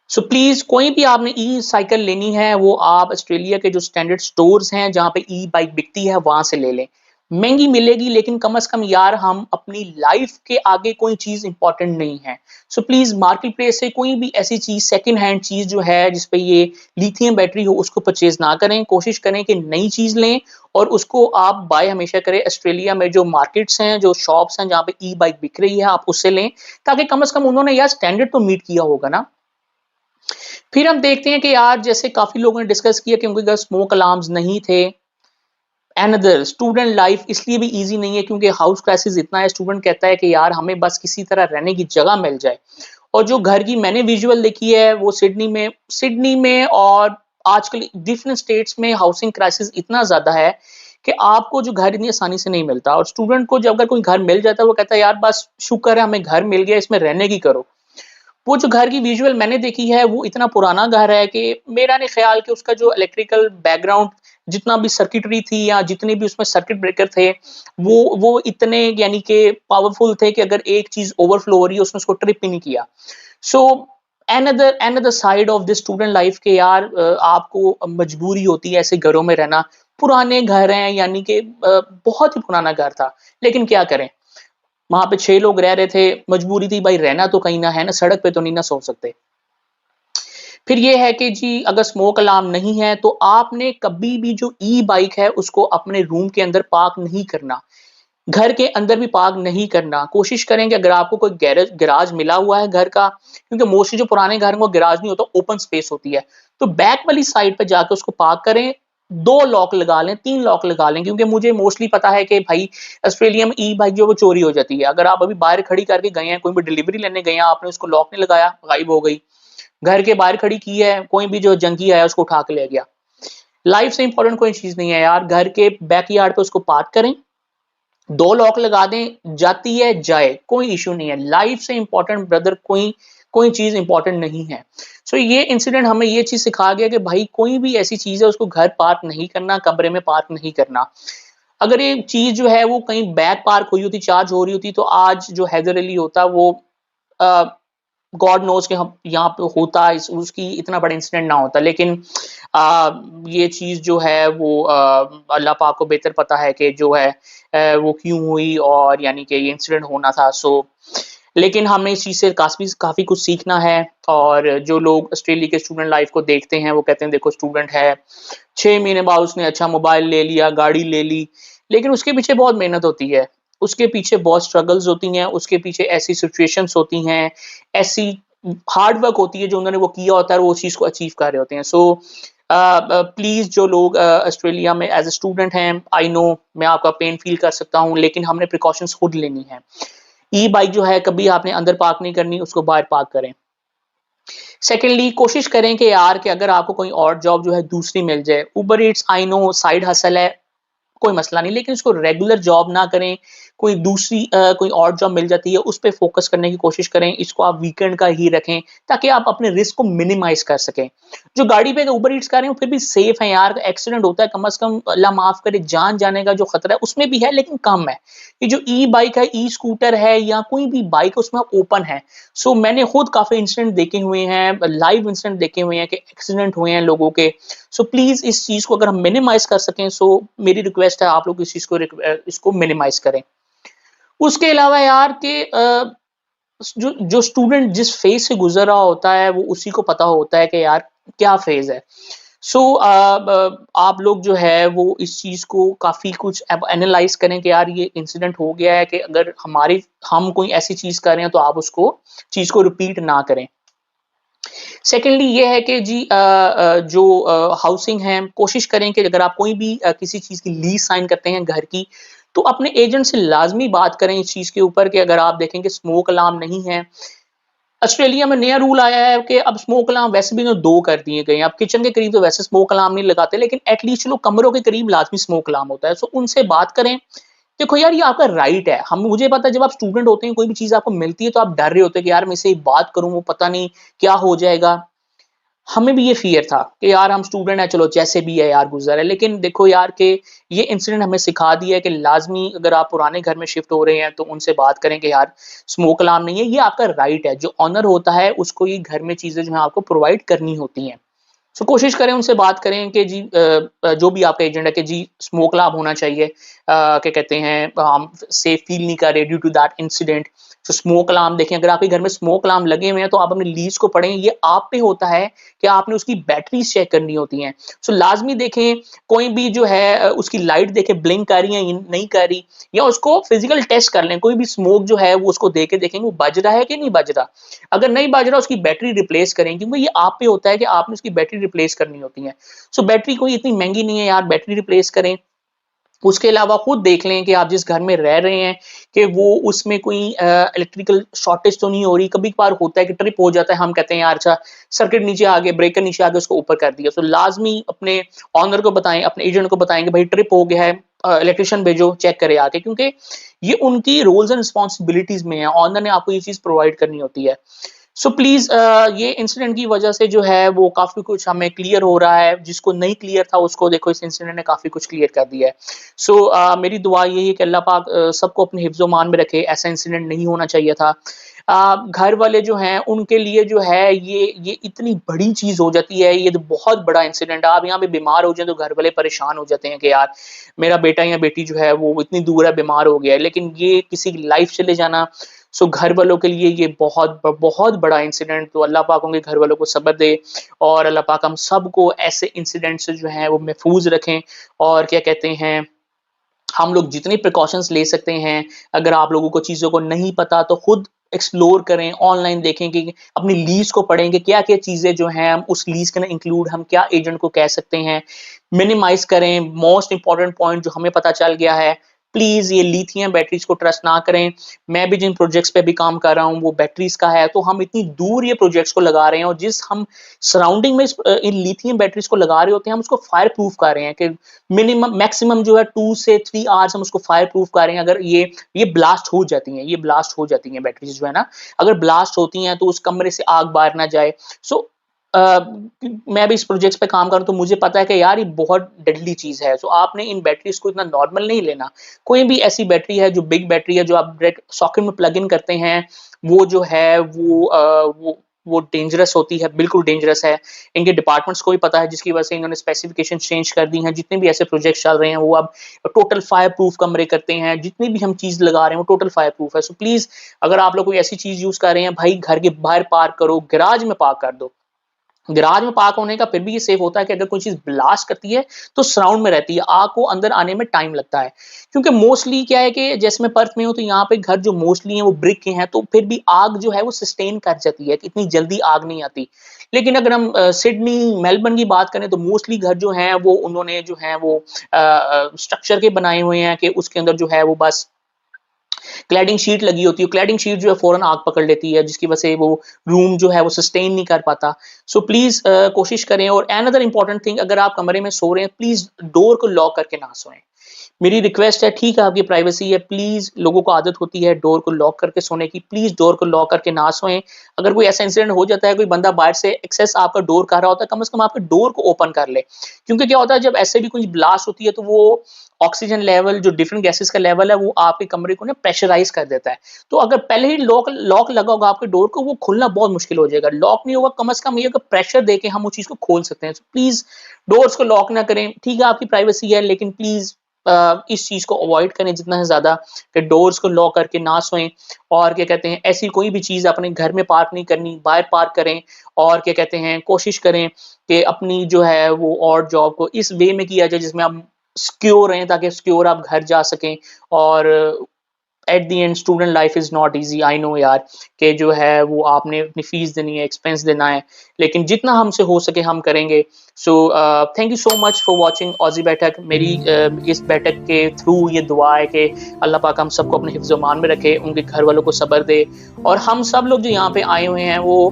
प्लीज़ कोई भी आपने ई साइकिल लेनी है, वो आप ऑस्ट्रेलिया के जो स्टैंडर्ड स्टोर्स हैं जहाँ पे ई बाइक बिकती है वहाँ से ले लें। महँगी मिलेगी, लेकिन कम से कम यार हम अपनी लाइफ़ के आगे कोई चीज़ इम्पोर्टेंट नहीं है। प्लीज़ मार्केट प्लेस से कोई भी ऐसी चीज़, सेकंड हैंड चीज़ जो है जिस पे ये लिथियम बैटरी हो, उसको परचेज़ ना करें। कोशिश करें कि नई चीज़ लें और उसको आप बाय हमेशा करें ऑस्ट्रेलिया में जो मार्केट्स हैं, जो शॉप्स हैं जहाँ पे ई बाइक बिक रही है, आप उससे लें, ताकि कम से कम उन्होंने यार स्टैंडर्ड तो मीट किया होगा ना। फिर हम देखते हैं कि यार जैसे काफ़ी लोगों ने डिस्कस किया कि उनके घर स्मोक अलार्म्स नहीं थे। अनदर स्टूडेंट लाइफ इसलिए भी ईज़ी नहीं है क्योंकि हाउस क्राइसिस इतना है, स्टूडेंट कहता है कि यार हमें बस किसी तरह रहने की जगह मिल जाए, और जो घर की मैंने विजुअल देखी है वो सिडनी में और आजकल डिफरेंट स्टेट्स में हाउसिंग क्राइसिस इतना ज़्यादा है कि आपको जो घर इतनी आसानी से नहीं मिलता और स्टूडेंट को जब अगर कोई घर मिल जाता है वो कहता है यार बस शुक्र है हमें घर मिल गया, इसमें रहने की करो। वो जो घर की विजुअल मैंने देखी है वो इतना पुराना घर है कि मेरा नहीं ख्याल कि उसका जो इलेक्ट्रिकल बैकग्राउंड जितना भी सर्किटरी थी या जितने भी उसमें सर्किट ब्रेकर थे वो इतने यानी कि पावरफुल थे कि अगर एक चीज ओवरफ्लो हो रही है उसने उसको ट्रिप ही नहीं किया। So another side of this student life के यार आपको मजबूरी होती है ऐसे घरों में रहना। पुराने घर हैं यानी कि बहुत ही पुराना घर था, लेकिन क्या करें, वहां पे 6 लोग रह रहे थे, मजबूरी थी भाई, रहना तो कहीं ना है ना, सड़क पे तो नहीं ना सो सकते। फिर ये है कि जी अगर स्मोक अलार्म नहीं है तो आपने कभी भी जो ई बाइक है उसको अपने रूम के अंदर पार्क नहीं करना, घर के अंदर भी पार्क नहीं करना। कोशिश करें कि अगर आपको कोई गैरेज गैराज मिला हुआ है घर का, क्योंकि मोस्टली जो पुराने घर में गैराज नहीं होता, ओपन स्पेस होती है, तो बैक वाली साइड पे जाकर उसको पार्क करें। 2 लॉक लगा लें, 3 लॉक लगा लें, क्योंकि मुझे मोस्टली पता है कि भाई ऑस्ट्रेलिया में ई बाइक जो वो चोरी हो जाती है। अगर आप अभी बाहर खड़ी करके गए हैं, कोई भी डिलीवरी लेने गए हैं, आपने उसको लॉक नहीं लगाया, गायब हो गई, घर के बाहर खड़ी की है, कोई भी जो जंकी आया उसको उठा के ले गया। लाइफ से इंपॉर्टेंट कोई चीज नहीं है यार, घर के बैकयार्ड पे उसको पार्क करें, 2 लॉक लगा दें, जाती है जाए, कोई इशू नहीं है। लाइफ से इंपॉर्टेंट ब्रदर कोई कोई चीज इंपॉर्टेंट नहीं है। सो ये इंसिडेंट हमें ये चीज सिखा गया कि भाई कोई भी ऐसी चीज है उसको घर पार्क नहीं करना, कमरे में पार्क नहीं करना। अगर ये चीज जो है वो कहीं बैक पार्क हुई होती, चार्ज हो रही होती, तो आज जो हैदर अली होता वो गॉड नोज कि हम यहाँ पे होता, उसकी इतना बड़ा इंसिडेंट ना होता। लेकिन ये चीज जो है वो अल्लाह पाक को बेहतर पता है कि जो है वो क्यों हुई और यानी कि ये इंसिडेंट होना था। सो लेकिन हमें इस चीज से काफी काफी कुछ सीखना है। और जो लोग ऑस्ट्रेलिया के स्टूडेंट लाइफ को देखते हैं वो कहते हैं देखो स्टूडेंट है, 6 महीने बाद उसने अच्छा मोबाइल ले लिया, गाड़ी ले ली, लेकिन उसके पीछे बहुत मेहनत होती है, उसके पीछे बहुत स्ट्रगल्स होती हैं, उसके पीछे ऐसी सिचुएशंस होती हैं, ऐसी हार्ड वर्क होती है जो उन्होंने वो किया होता है, वो उस चीज को अचीव कर रहे होते हैं। सो प्लीज जो लोग ऑस्ट्रेलिया में एज ए स्टूडेंट हैं, आई नो मैं आपका पेन फील कर सकता हूँ, लेकिन हमने प्रिकॉशंस खुद लेनी है। ई बाइक जो है कभी आपने अंदर पार्क नहीं करनी, उसको बाहर पार्क करें। सेकेंडली कोशिश करें कि यार कि अगर आपको कोई और जॉब जो है दूसरी मिल जाए, Uber it's I know side hustle है, कोई मसला नहीं, लेकिन इसको रेगुलर जॉब ना करें। कोई दूसरी कोई और जॉब मिल जाती है उस पे फोकस करने की कोशिश करें, इसको आप वीकेंड का ही रखें ताकि आप अपने रिस्क को मिनिमाइज कर सकें। जो गाड़ी पे ऊबर ईट्स कर रहे हैं वो फिर भी सेफ है यार, एक्सीडेंट होता है कम से कम अल्लाह माफ करे, जान जाने का जो खतरा है उसमें भी है लेकिन कम है। ये जो ई बाइक है, ई स्कूटर है या कोई भी बाइक उसमें ओपन है। सो मैंने खुद काफी इंसिडेंट देखे हुए हैं, लाइव इंसिडेंट देखे हुए हैं कि एक्सीडेंट हुए हैं लोगों के। सो प्लीज इस चीज को अगर हम मिनिमाइज कर सकें, सो मेरी रिक्वेस्ट है आप लोग इस चीज को इसको मिनिमाइज करें। उसके अलावा यार कि जो जो स्टूडेंट जिस फेज से गुजर रहा होता है वो उसी को पता होता है कि यार क्या फेज है। सो आप लोग जो है वो इस चीज को काफी कुछ एनालाइज करें कि यार ये इंसिडेंट हो गया है कि अगर हम कोई ऐसी चीज कर रहे हैं तो आप उसको चीज को रिपीट ना करें। सेकेंडली ये है कि जी जो हाउसिंग है, कोशिश करें कि अगर आप कोई भी किसी चीज की लीज साइन करते हैं घर की, तो अपने एजेंट से लाजमी बात करें इस चीज के ऊपर कि अगर आप देखें कि स्मोक अलार्म नहीं है। ऑस्ट्रेलिया में नया रूल आया है कि अब स्मोक अलार्म वैसे भी 2 कर दिए गए हैं। अब किचन के करीब तो वैसे स्मोक अलार्म नहीं लगाते, लेकिन एटलीस्ट चलो कमरों के करीब लाजमी स्मोक अलार्म होता है। सो उनसे बात करें। देखो यार ये आपका राइट है, हम मुझे पता है जब आप स्टूडेंट होते हैं कोई भी चीज आपको मिलती है तो आप डर रहे होते हैं कि यार मैं इसे बात करूं वो पता नहीं क्या हो जाएगा। हमें भी ये फ़ियर था कि यार हम स्टूडेंट हैं, चलो जैसे भी है यार गुज़र है। लेकिन देखो यार कि ये इंसिडेंट हमें सिखा दिया है कि लाज़मी अगर आप पुराने घर में शिफ्ट हो रहे हैं तो उनसे बात करें कि यार स्मोक अलार्म नहीं है, ये आपका राइट है। जो ओनर होता है उसको ये घर में चीज़ें जो है आपको प्रोवाइड करनी होती हैं। सो कोशिश करें उनसे बात करें कि जी जो भी आपका एजेंडा है कि जी स्मोक अलार्म होना चाहिए, क्या कहते हैं हम सेफ फील नहीं कर रहे ड्यू टू दैट इंसिडेंट। तो स्मोक अलार्म देखें, अगर आपके घर में स्मोक अलार्म लगे हुए हैं तो आप अपनी लीज को पढ़ें, ये आप पे होता है कि आपने उसकी बैटरीज चेक करनी होती हैं। सो लाजमी देखें, कोई भी जो है उसकी लाइट देखें ब्लिंक कर रही है या नहीं कर रही, या उसको फिजिकल टेस्ट कर लें। कोई भी स्मोक जो है वो उसको दे के देखेंगे वो बज रहा है कि नहीं बज रहा। अगर नहीं बज रहा उसकी बैटरी रिप्लेस करें, क्योंकि ये आप पे होता है कि आपने उसकी बैटरी रिप्लेस करनी होती है। सो बैटरी कोई इतनी महंगी नहीं है यार, बैटरी रिप्लेस करें। उसके अलावा खुद देख लें कि आप जिस घर में रह रहे हैं कि वो उसमें कोई इलेक्ट्रिकल शॉर्टेज तो नहीं हो रही। कभी-कभार होता है कि ट्रिप हो जाता है, हम कहते हैं यार अच्छा सर्किट नीचे आ गया, ब्रेकर नीचे आ गया, उसको ऊपर कर दिया। तो लाज़मी अपने ओनर को बताएँ, अपने एजेंट को बताएँ कि भाई ट्रिप हो गया है, इलेक्ट्रिशियन भेजो, चेक करे आके, क्योंकि ये उनकी रोल्स एंड रिस्पॉन्सिबिलिटीज़ में है। ओनर ने आपको ये चीज़ प्रोवाइड करनी होती है। सो प्लीज़ ये इंसिडेंट की वजह से जो है वो काफ़ी कुछ हमें क्लियर हो रहा है। जिसको नहीं क्लियर था उसको देखो इस इंसिडेंट ने काफ़ी कुछ क्लियर कर दिया है। सो मेरी दुआ यही है कि अल्लाह पाक सबको अपने हिफ्ज़-ओ-मान में रखे। ऐसा इंसिडेंट नहीं होना चाहिए था। घर वाले जो हैं उनके लिए जो है ये इतनी बड़ी चीज़ हो जाती है, ये तो बहुत बड़ा इंसिडेंट है। आप यहाँ पे बीमार हो जाएँ तो घर वाले परेशान हो जाते हैं कि यार मेरा बेटा या बेटी जो है वो इतनी दूर है, बीमार हो गया है। लेकिन ये किसी की लाइफ़ चले जाना, सो घर वालों के लिए ये बहुत बड़ा इंसिडेंट। तो अल्लाह पाक उनके घर वालों को सब्र दे और अल्लाह पाक हम सबको ऐसे इंसिडेंट से जो है वो महफूज रखें। और क्या कहते हैं, हम लोग जितनी प्रिकॉशंस ले सकते हैं, अगर आप लोगों को चीज़ों को नहीं पता तो खुद एक्सप्लोर करें, ऑनलाइन देखें कि अपनी लीज़ को पढ़ें कि क्या-क्या चीज़ें जो हैं हम उस लीज़ के अंदर इंक्लूड हम क्या एजेंट को कह सकते हैं। मिनिमाइज़ करें, मोस्ट इम्पोर्टेंट पॉइंट जो हमें पता चल गया है, प्लीज़ ये लिथियम बैटरीज़ को ट्रस्ट ना करें। मैं भी जिन प्रोजेक्ट्स पे अभी काम कर रहा हूँ वो बैटरीज़ का है, तो हम इतनी दूर ये प्रोजेक्ट्स को लगा रहे हैं और जिस हम सराउंडिंग में इन लिथियम बैटरीज़ को लगा रहे होते हैं, हम उसको फायर प्रूफ कर रहे हैं कि मिनिमम मैक्सिमम जो है 2 से 3 आवर्स हम उसको फायर प्रूफ कर रहे हैं। अगर ये ब्लास्ट हो जाती हैं, ये ब्लास्ट हो जाती हैं बैटरीज़ जो है ना, अगर ब्लास्ट होती हैं तो उस कमरे से आग बाहर ना जाए। सो अ, मैं भी इस प्रोजेक्ट्स पे काम कर रहा हूँ तो मुझे पता है कि यार ये बहुत डेडली चीज़ है। सो आपने इन बैटरीज़ को इतना नॉर्मल नहीं लेना। कोई भी ऐसी बैटरी है जो बिग बैटरी है जो आप डायरेक्ट सॉकेट में प्लग इन करते हैं, वो जो है वो डेंजरस होती है, बिल्कुल डेंजरस है। इनके डिपार्टमेंट्स को भी पता है जिसकी वजह से इन्होंने स्पेसिफिकेशन चेंज कर दी हैं। जितने भी ऐसे प्रोजेक्ट्स चल रहे हैं वो अब टोटल फायर प्रूफ कमरे करते हैं। जितनी भी हम चीज़ लगा रहे हैं वो टोटल फायर प्रूफ है। सो प्लीज़ अगर आप लोग कोई ऐसी चीज़ यूज़ कर रहे हैं, भाई घर के बाहर पार्क करो, गैराज में पार्क कर दो। गैराज में पार्क होने का फिर भी ये सेफ होता है कि अगर कोई चीज़ ब्लास्ट करती है तो सराउंड में रहती है, आग को अंदर आने में टाइम लगता है। क्योंकि मोस्टली क्या है कि जैसे मैं पर्थ में हूँ तो यहाँ पे घर जो मोस्टली हैं वो ब्रिक के हैं, तो फिर भी आग जो है वो सस्टेन कर जाती है, इतनी जल्दी आग नहीं आती। लेकिन अगर हम सिडनी, मेलबर्न की बात करें तो मोस्टली घर जो हैं वो उन्होंने जो है वो स्ट्रक्चर के बनाए हुए हैं कि उसके अंदर जो है वो बस क्लैडिंग शीट लगी होती है। क्लैडिंग शीट जो है फ़ौरन आग पकड़ लेती है, जिसकी वजह से वो रूम जो है वो सस्टेन नहीं कर पाता। सो प्लीज़ कोशिश करें। और अनदर इम्पोर्टेंट थिंग, अगर आप कमरे में सो रहे हैं प्लीज़ डोर को लॉक करके ना सोएं। मेरी रिक्वेस्ट है, ठीक है आपकी प्राइवेसी है, प्लीज़ लोगों को आदत होती है डोर को लॉक करके सोने की, प्लीज़ डोर को लॉक करके ना सोएं। अगर कोई ऐसा इंसिडेंट हो जाता है, कोई बंदा बाहर से एक्सेस आपका डोर कर रहा होता है, कम से कम आपके डोर को ओपन कर ले। क्योंकि क्या होता है जब ऐसे भी कोई ब्लास्ट होती है तो वो ऑक्सीजन लेवल जो डिफरेंट गैसेस का लेवल है वो आपके कमरे को ना प्रेशराइज़ कर देता है। तो अगर पहले ही लॉक लॉक लगा होगा आपके डोर को, वो खुलना बहुत मुश्किल हो जाएगा। लॉक नहीं होगा, कम से कम ये अगर प्रेशर देके हम उस चीज़ को खोल सकते हैं। तो प्लीज़ डोर्स को लॉक ना करें। ठीक है आपकी प्राइवेसी है, लेकिन प्लीज़ इस चीज़ को अवॉइड करें जितना है ज़्यादा, कि डोर्स को लॉक करके ना सोएं। और क्या कहते हैं, ऐसी कोई भी चीज़ अपने घर में पार्क नहीं करनी, बाहर पार्क करें। और क्या कहते हैं, कोशिश करें कि अपनी जो है वो और जॉब को इस वे में किया जाए जिसमें आप सिक्योर रहें, ताकि सिक्योर आप घर जा सकें। और at the end student life is not easy, I know यार, कि जो है वो आपने अपनी फ़ीस देनी है, एक्सपेंस देना है, लेकिन जितना हमसे हो सके हम करेंगे। So thank you so much for watching Aussie Baithak. मेरी इस बैठक के थ्रू ये दुआ है कि अल्लाह पाक हम सबको अपने हिफ्ज़-ओ-मान में रखे, उनके घर वालों को सब्र दे। और हम सब लोग जो यहाँ पे आए हुए हैं वो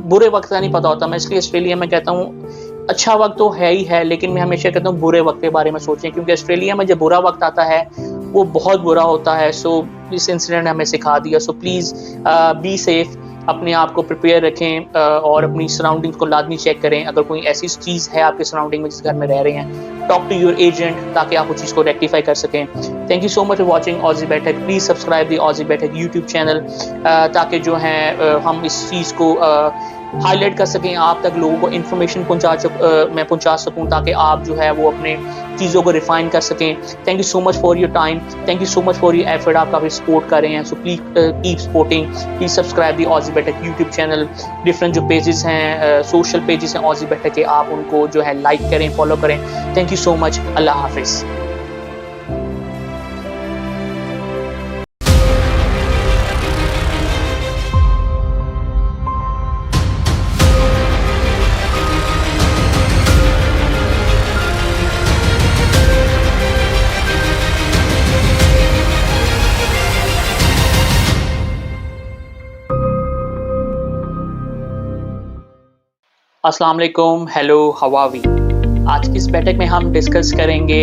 बुरे वक़्त का नहीं पता होता। मैं इसलिए ऑस्ट्रेलिया में कहता हूँ अच्छा वक़्त तो है ही है, लेकिन मैं हमेशा कहता हूँ बुरे वक़्त के बारे में सोचें, क्योंकि ऑस्ट्रेलिया में जब बुरा वक़्त आता है वो बहुत बुरा होता है। सो इस इंसिडेंट ने हमें सिखा दिया। सो प्लीज़ बी सेफ, अपने आप को प्रिपेयर रखें और अपनी सराउंडिंग्स को लाज़मी चेक करें। अगर कोई ऐसी चीज़ है आपके सराउंडिंग में जिस घर में रह रहे हैं, टॉक टू योर एजेंट ताकि आप उस चीज़ को रेक्टिफाई कर सकें। Thank you so much for watching Aussie Baithak. Please subscribe the ऑज़ी Baithak YouTube channel, ताकि जो है हम इस चीज़ को हाईलाइट कर सकें, आप तक लोगों को इन्फॉर्मेशन मैं पहुंचा सकूं, ताकि आप जो है वो अपने चीज़ों को रिफाइन कर सकें। Thank you so much for your time, thank you so much for your effort. आप काफ़ी सपोर्ट कर रहे हैं। So please keep supporting, please subscribe the Aussie Baithak YouTube channel. Different जो पेजेस हैं, सोशल पेजेस हैं ऑज़ी बैठक के, आप उनको जो है लाइक करें, फॉलो करें। Thank you so much. अल्लाह हाफिज़। अस्सलाम वालेकुम, हेलो, हाउ आर वी। आज की इस बैठक में हम डिस्कस करेंगे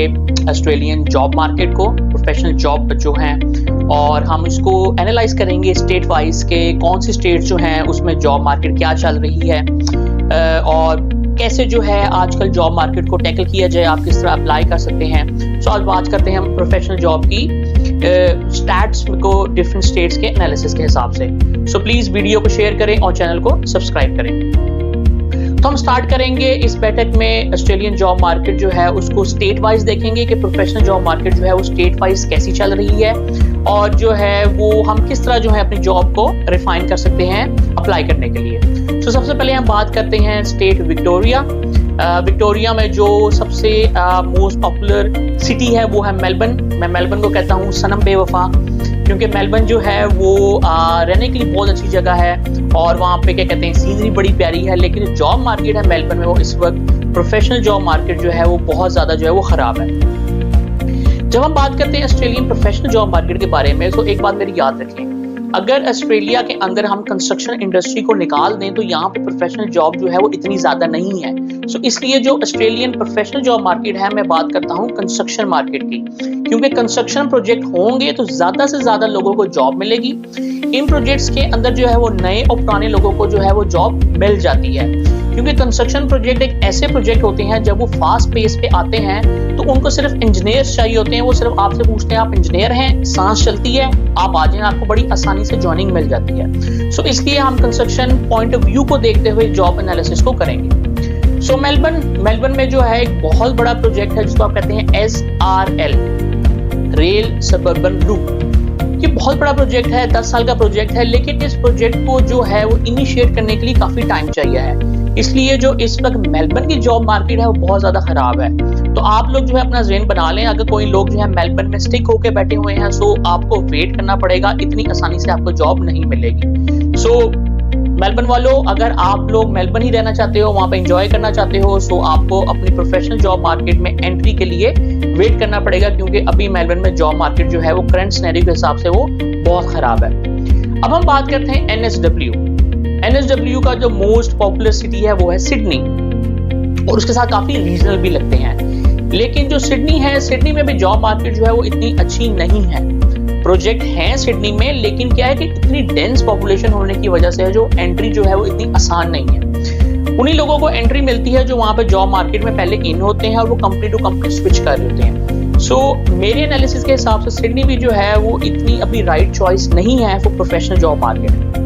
ऑस्ट्रेलियन जॉब मार्केट को, प्रोफेशनल जॉब जो हैं, और हम इसको एनालाइज करेंगे स्टेट वाइज के कौन सी स्टेट जो हैं उसमें जॉब मार्केट क्या चल रही है और कैसे जो है आजकल जॉब मार्केट को टैकल किया जाए, आप किस तरह अप्लाई कर सकते हैं। सो आज बात करते हैं हम प्रोफेशनल जॉब की स्टैट्स को डिफरेंट स्टेट्स के एनालिसिस के हिसाब से। सो प्लीज़ वीडियो को शेयर करें और चैनल को सब्सक्राइब करें। तो हम स्टार्ट करेंगे इस बैठक में ऑस्ट्रेलियन जॉब मार्केट जो है उसको स्टेट वाइज देखेंगे कि प्रोफेशनल जॉब मार्केट जो है वो स्टेट वाइज कैसी चल रही है और जो है वो हम किस तरह जो है अपनी जॉब को रिफाइन कर सकते हैं अप्लाई करने के लिए। तो सबसे पहले हम बात करते हैं स्टेट विक्टोरिया। विक्टोरिया में जो सबसे मोस्ट पॉपुलर सिटी है वो है मेलबर्न। मैं मेलबर्न को कहता हूँ सनम बेवफा, क्योंकि मेलबर्न जो है वो रहने के लिए बहुत अच्छी जगह है और वहाँ पे क्या कहते हैं सीनरी बड़ी प्यारी है, लेकिन जॉब मार्केट है मेलबर्न में वो इस वक्त प्रोफेशनल जॉब मार्केट जो है वो बहुत ज़्यादा जो है वो ख़राब है। जब हम बात करते हैं ऑस्ट्रेलियन प्रोफेशनल जॉब मार्केट के बारे में तो एक बात मेरी याद रखें, अगर ऑस्ट्रेलिया के अंदर हम कंस्ट्रक्शन इंडस्ट्री को निकाल दें तो यहाँ पे प्रोफेशनल जॉब जो है वो इतनी ज़्यादा नहीं है। सो इसलिए जो ऑस्ट्रेलियन प्रोफेशनल जॉब मार्केट है, मैं बात करता हूँ कंस्ट्रक्शन मार्केट की, क्योंकि कंस्ट्रक्शन प्रोजेक्ट होंगे तो ज़्यादा से ज़्यादा लोगों को जॉब मिलेगी। इन प्रोजेक्ट्स के अंदर जो है वो नए और पुराने लोगों को जो है वो जॉब मिल जाती है, क्योंकि कंस्ट्रक्शन प्रोजेक्ट एक ऐसे प्रोजेक्ट होते हैं जब वो फास्ट पेस पे आते हैं तो उनको सिर्फ इंजीनियर्स चाहिए होते हैं। वो सिर्फ आपसे पूछते हैं आप इंजीनियर हैं, सांस चलती है, आप आ जाएं, आपको बड़ी आसानी से जॉइनिंग मिल जाती है। सो इसलिए हम कंस्ट्रक्शन पॉइंट ऑफ व्यू को देखते हुए जॉब एनालिसिस को करेंगे। सो मेलबर्न में जो है एक बहुत बड़ा प्रोजेक्ट है जिसको आप कहते हैं SRL, रेल सबर्बन लूप। ये बहुत बड़ा प्रोजेक्ट है, 10 साल का प्रोजेक्ट है, लेकिन इस प्रोजेक्ट को जो है वो इनिशिएट करने के लिए काफी टाइम चाहिए है। इसलिए जो इस वक्त मेलबर्न की जॉब मार्केट है वो बहुत ज्यादा खराब है। तो आप लोग जो है अपना ज़हन बना लें, अगर कोई लोग जो है मेलबर्न में स्टिक होके बैठे हुए हैं सो आपको वेट करना पड़ेगा, इतनी आसानी से आपको जॉब नहीं मिलेगी। सो मेलबर्न वालों, अगर आप लोग मेलबर्न ही रहना चाहते हो, वहाँ पे एंजॉय करना चाहते हो, सो आपको अपनी प्रोफेशनल जॉब मार्केट में एंट्री के लिए वेट करना पड़ेगा, क्योंकि अभी मेलबर्न में जॉब मार्केट जो है वो करंट सिनेरियो के हिसाब से वो बहुत खराब है। अब हम बात करते हैं NSW का जो मोस्ट पॉपुलर सिटी है वो है सिडनी, और उसके साथ काफी रीजनल भी लगते हैं। लेकिन जो सिडनी है, सिडनी में भी जॉब मार्केट जो है वो इतनी अच्छी नहीं है। प्रोजेक्ट हैं सिडनी में, लेकिन क्या है कि इतनी डेंस पॉपुलेशन होने की वजह से जो एंट्री जो है वो इतनी आसान नहीं है। उन्हीं लोगों को एंट्री मिलती है जो वहाँ पे जॉब मार्केट में पहले इन होते हैं और वो कंपनी टू कंपनी स्विच कर होते हैं। सो मेरे एनालिसिस के हिसाब से सिडनी भी जो है वो इतनी अभी राइट चॉइस नहीं है फॉर प्रोफेशनल जॉब मार्केट।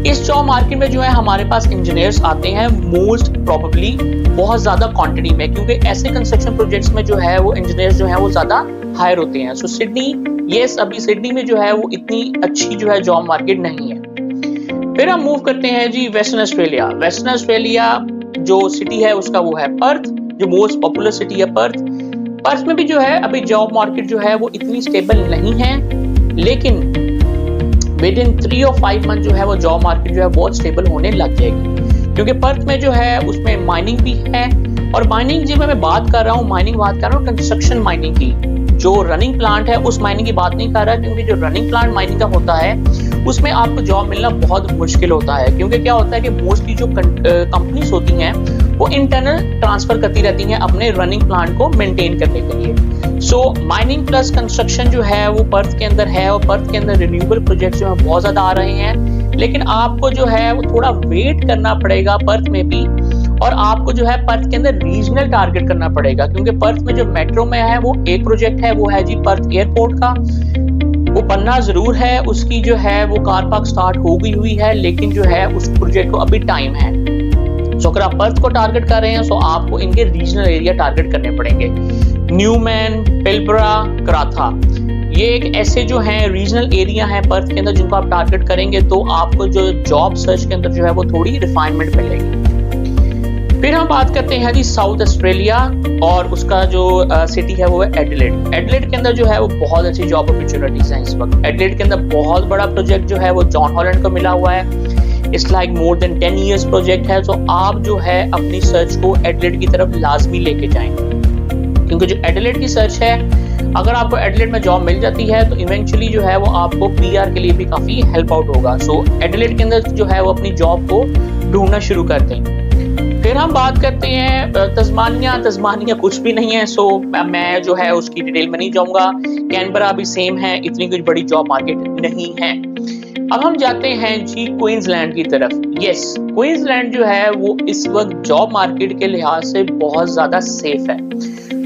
इस जॉब मार्केट में जो है हमारे पास इंजीनियर्स आते हैं मोस्ट प्रोबेबली बहुत ज्यादा क्वांटिटी में, क्योंकि ऐसे कंस्ट्रक्शन प्रोजेक्ट्स में जो है वो इंजीनियर्स जो है वो ज्यादा हायर होते हैं। सो सिडनी, यस, अभी सिडनी में जो है वो इतनी अच्छी जो है जॉब मार्केट नहीं है। फिर हम मूव करते हैं जी वेस्टर्न ऑस्ट्रेलिया। वेस्टर्न ऑस्ट्रेलिया जो सिटी है उसका वो है पर्थ, जो मोस्ट पॉपुलर सिटी है पर्थ। पर्थ में भी जो है अभी जॉब मार्केट जो है वो इतनी स्टेबल नहीं है, लेकिन विद इन 3 और 5 मंथ जो है वो जॉब मार्केट जो है बहुत स्टेबल होने लग जाएगी, क्योंकि पर्थ में जो है उसमें माइनिंग भी है। और माइनिंग जब मैं बात कर रहा हूँ कंस्ट्रक्शन माइनिंग की, जो रनिंग प्लांट है उस माइनिंग की बात नहीं कर रहा, क्योंकि जो रनिंग प्लांट माइनिंग का होता है उसमें आपको जॉब मिलना बहुत मुश्किल होता है, क्योंकि क्या होता है कि मोस्टली जो कंपनीज होती हैं वो इंटरनल ट्रांसफर करती रहती हैं अपने रनिंग प्लांट को मेंटेन करने के लिए। सो माइनिंग प्लस कंस्ट्रक्शन जो है वो पर्थ के अंदर है, और पर्थ के अंदर रिन्यूएबल प्रोजेक्ट जो है बहुत ज्यादा आ रहे हैं, लेकिन आपको जो है वो थोड़ा वेट करना पड़ेगा पर्थ में भी, और आपको जो है पर्थ के अंदर रीजनल टारगेट करना पड़ेगा, क्योंकि पर्थ में जो मेट्रो में है वो एक प्रोजेक्ट है, वो है जी पर्थ एयरपोर्ट का, वो बनना जरूर है, उसकी जो है वो कार पार्क स्टार्ट हो गई हुई है, लेकिन जो है उस प्रोजेक्ट को अभी टाइम है। सो अगर आप पर्थ को टारगेट कर रहे हैं तो आपको इनके रीजनल एरिया टारगेट करने पड़ेंगे। न्यूमैन, पिलबरा, कराथा, ये एक ऐसे जो हैं रीजनल एरिया हैं पर्थ के अंदर जिनको आप टारगेट करेंगे तो आपको जो जॉब सर्च के अंदर जो है वो थोड़ी रिफाइनमेंट मिलेगी। फिर हम बात करते हैं जी साउथ ऑस्ट्रेलिया, और उसका जो सिटी है वो है एडिलेड। एडिलेड के अंदर जो है वो बहुत अच्छी जॉब अपॉर्चुनिटीज हैं इस वक्त। एडिलेड के अंदर बहुत बड़ा प्रोजेक्ट जो है वो जॉन हॉलैंड को मिला हुआ है। It's like more than 10 years project है। तो आप जो है अपनी सर्च को एडिलेड की तरफ लाजमी लेके जाएंगे, क्योंकि जो एडिलेड की सर्च है, अगर आपको एडिलेड में जॉब मिल जाती है तो इवेंचुअली जो है वो आपको PR के लिए भी काफी हेल्प आउट होगा। सो एडिलेड के अंदर जो है वो अपनी जॉब को ढूंढना शुरू कर दें। फिर हम बात करते हैं तस्मानिया कुछ भी नहीं है, सो मैं जो है उसकी डिटेल में नहीं जाऊंगा। कैनबरा भी सेम है, इतनी कुछ बड़ी जॉब मार्केट नहीं है। अब हम जाते हैं जी क्वींसलैंड की तरफ। यस, क्वींसलैंड जो है वो इस वक्त जॉब मार्केट के लिहाज से बहुत ज्यादा सेफ है।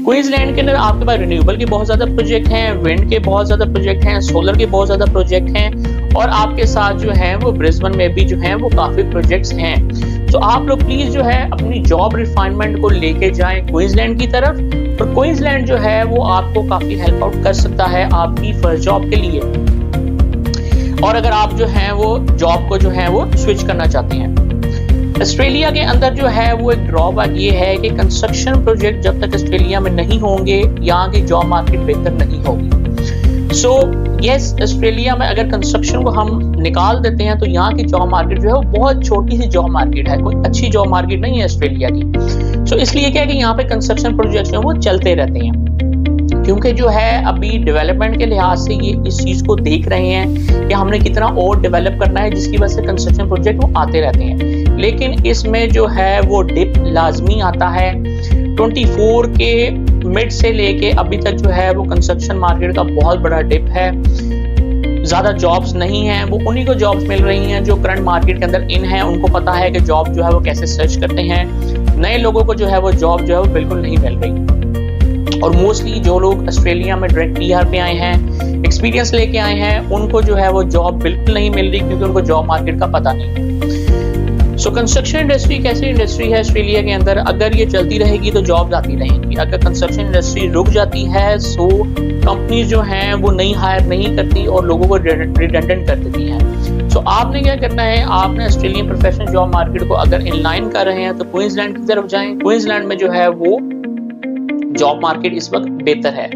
क्वींसलैंड के अंदर आपके पास रिन्यूएबल के बहुत ज्यादा प्रोजेक्ट हैं, विंड के बहुत ज्यादा प्रोजेक्ट हैं, सोलर के बहुत ज्यादा प्रोजेक्ट हैं, और आपके साथ जो है वो ब्रिस्बेन में भी जो है वो काफी प्रोजेक्ट्स हैं। तो आप लोग प्लीज जो है अपनी जॉब रिफाइनमेंट को लेके जाएं क्वींसलैंड की तरफ, और क्वींसलैंड जो है वो आपको काफी हेल्प आउट कर सकता है आपकी फर्स्ट जॉब के लिए, और अगर आप जो है वो जॉब को जो है वो स्विच करना चाहते हैं। ऑस्ट्रेलिया के अंदर जो है वो एक ड्रॉबैक ये है कि कंस्ट्रक्शन प्रोजेक्ट जब तक ऑस्ट्रेलिया में नहीं होंगे, यहाँ की जॉब मार्केट बेहतर नहीं होगी। सो यस, ऑस्ट्रेलिया में अगर कंस्ट्रक्शन को हम निकाल देते हैं तो यहाँ की जॉब मार्केट जो है वो बहुत छोटी सी जॉब मार्केट है, कोई अच्छी जॉब मार्केट नहीं है ऑस्ट्रेलिया की। सो इसलिए क्या है कि यहाँ पे कंस्ट्रक्शन प्रोजेक्ट जो है वो चलते रहते हैं, क्योंकि जो है अभी डेवलपमेंट के लिहाज से ये इस चीज को देख रहे हैं कि हमने कितना और डेवलप करना है, जिसकी वजह से कंस्ट्रक्शन प्रोजेक्ट वो आते रहते हैं। लेकिन इसमें जो है वो डिप लाजमी आता है। 24 के मिड से लेके अभी तक जो है वो कंस्ट्रक्शन मार्केट का बहुत बड़ा डिप है। ज्यादा जॉब्स नहीं हैं, वो उन्हीं को जॉब्स मिल रही हैं जो करंट मार्केट के अंदर इन है। उनको पता है कि जॉब जो है वो कैसे सर्च करते हैं। नए लोगों को जो है वो जॉब जो है वो बिल्कुल नहीं मिल रही, और मोस्टली जो लोग ऑस्ट्रेलिया में डायरेक्ट पीआर पे आए हैं, एक्सपीरियंस लेके आए हैं, उनको जो है वो जॉब बिल्कुल नहीं मिल रही, क्योंकि उनको जॉब मार्केट का पता नहीं है। सो कंस्ट्रक्शन इंडस्ट्री कैसी इंडस्ट्री है ऑस्ट्रेलिया के अंदर, अगर ये चलती रहेगी तो जॉब आती रहेंगी। अगर कंस्ट्रक्शन इंडस्ट्री रुक जाती है सो कंपनी जो हैं वो नई हायर नहीं करती और लोगों को रिडंडेंट कर देती हैं। सो आपने क्या करना है, आपने ऑस्ट्रेलियन प्रोफेशनल जॉब मार्केट को अगर इनलाइन कर रहे हैं तो क्वींसलैंड की तरफ जाएं। क्वींसलैंड में जो है वो जॉब मार्केट इस वक्त बेहतर है।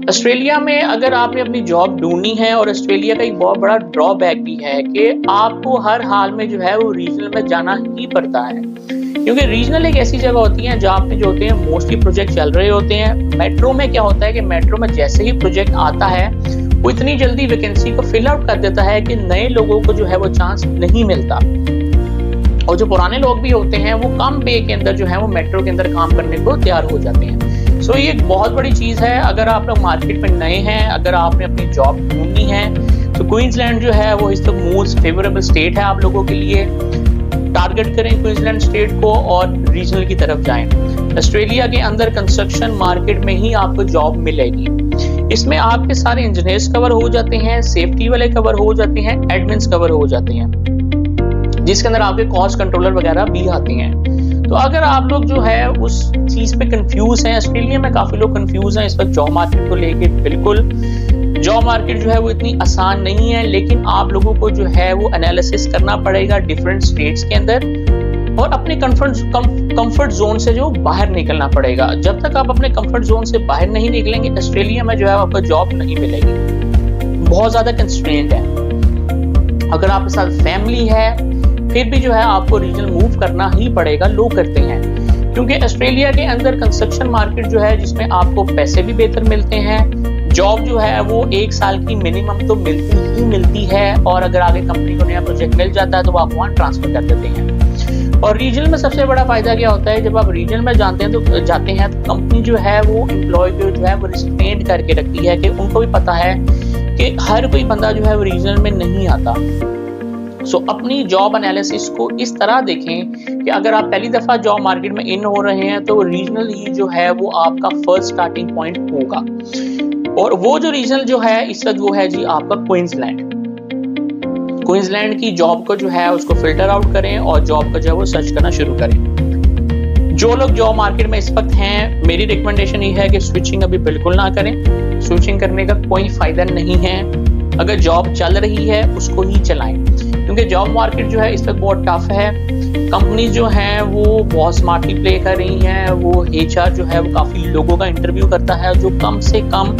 ऑस्ट्रेलिया में अगर आपने अपनी जॉब ढूंढनी है, और ऑस्ट्रेलिया का एक बहुत बड़ा ड्रॉबैक भी है कि आपको हर हाल में जो है वो रीजनल में जाना ही पड़ता है, क्योंकि रीजनल एक ऐसी जगह होती है जहाँ पे जो होते हैं मोस्टली प्रोजेक्ट चल रहे होते हैं। मेट्रो में क्या होता है कि मेट्रो में जैसे ही प्रोजेक्ट आता है वो इतनी जल्दी वैकेंसी को फिल आउट कर देता है कि नए लोगों को जो है वो चांस नहीं मिलता, और जो पुराने लोग भी होते हैं वो कम पे के अंदर जो है वो मेट्रो के अंदर काम करने को तैयार हो जाते हैं। सो ये एक बहुत बड़ी चीज है। अगर आप लोग मार्केट में नए हैं, अगर आपने अपनी जॉब ढूंढनी है, तो क्वींसलैंड जो है वो इस वक्त मोस्ट फेवरेबल स्टेट है आप लोगों के लिए। टारगेट करें क्वींसलैंड स्टेट को और रीजनल की तरफ जाएं। ऑस्ट्रेलिया के अंदर कंस्ट्रक्शन मार्केट में ही आपको जॉब मिलेगी। इसमें आपके सारे इंजीनियर्स कवर हो जाते हैं, सेफ्टी वाले कवर हो जाते हैं, एडमिन्स कवर हो जाते हैं, जिसके अंदर आपके कॉस्ट कंट्रोलर वगैरह भी आते हैं। तो अगर आप लोग जो है उस चीज पे कंफ्यूज हैं, ऑस्ट्रेलिया में काफी लोग कंफ्यूज हैं इस वक्त जॉब मार्केट को लेके। बिल्कुल जॉब मार्केट जो है वो इतनी आसान नहीं है, लेकिन आप लोगों को जो है वो एनालिसिस करना पड़ेगा डिफरेंट स्टेट्स के अंदर, और अपने कंफर्ट जोन से जो बाहर निकलना पड़ेगा। जब तक आप अपने कंफर्ट जोन से बाहर नहीं निकलेंगे, ऑस्ट्रेलिया में जो है आपको जॉब नहीं मिलेगी। बहुत ज्यादा कंस्ट्रेंट है। अगर आपके साथ फैमिली है फिर भी जो है आपको रीजनल मूव करना ही पड़ेगा। लोग करते हैं, क्योंकि ऑस्ट्रेलिया के अंदर कंस्ट्रक्शन मार्केट जो है जिसमें आपको पैसे भी बेहतर मिलते हैं, जॉब जो है वो 1 साल की मिनिमम तो मिलती ही मिलती है, और अगर आगे कंपनी को नया प्रोजेक्ट मिल जाता है तो वो आप वहाँ ट्रांसफर कर देते हैं। और रीजनल में सबसे बड़ा फायदा क्या होता है, जब आप रीजनल में जाते हैं तो कंपनी जो है वो एम्प्लॉय को जो है वो रिस्ट्रेंट करके रखती है, कि उनको भी पता है कि हर कोई बंदा जो है वो रीजनल में नहीं आता। सो अपनी जॉब एनालिसिस को इस तरह देखें कि अगर आप पहली दफा जॉब मार्केट में इन हो रहे हैं तो रीजनल ही जो है वो आपका फर्स्ट स्टार्टिंग पॉइंट होगा, और वो जो रीजनल जो है इस वक्त वो है जी आपका क्वींसलैंड। क्वींसलैंड की जॉब को जो है उसको फिल्टर आउट करें और जॉब को जो है वो सर्च करना शुरू करें। जो लोग जॉब मार्केट में इस वक्त हैं, मेरी रिकमेंडेशन ये है कि स्विचिंग अभी बिल्कुल ना करें। स्विचिंग करने का कोई फायदा नहीं है। अगर जॉब चल रही है उसको ही चलाएं, क्योंकि जॉब मार्केट जो है इस वक्त बहुत टफ है। कंपनी जो हैं वो बहुत स्मार्टली प्ले कर रही हैं। वो एचआर जो है वो काफी लोगों का इंटरव्यू करता है, जो कम से कम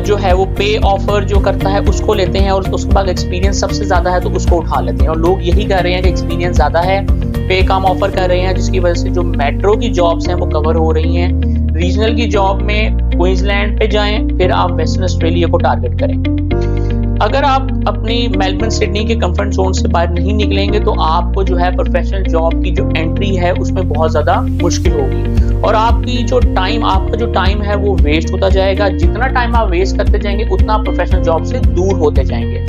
जो है वो पे ऑफर जो करता है उसको लेते हैं, और उसके बाद एक्सपीरियंस सबसे ज्यादा है तो उसको उठा लेते हैं। और लोग यही कह रहे हैं कि एक्सपीरियंस ज्यादा है, पे कम ऑफर कर रहे हैं, जिसकी वजह से जो मेट्रो की जॉब्स हैं वो कवर हो रही हैं। रीजनल की जॉब में क्वींसलैंड पे जाएं, फिर आप वेस्टर्न ऑस्ट्रेलिया को टारगेट करें। अगर आप अपनी मेलबर्न सिडनी के कंफर्ट जोन से बाहर नहीं निकलेंगे तो आपको जो है प्रोफेशनल जॉब की जो एंट्री है उसमें बहुत ज़्यादा मुश्किल होगी और आपका जो टाइम है वो वेस्ट होता जाएगा। जितना टाइम आप वेस्ट करते जाएंगे उतना प्रोफेशनल जॉब से दूर होते जाएंगे,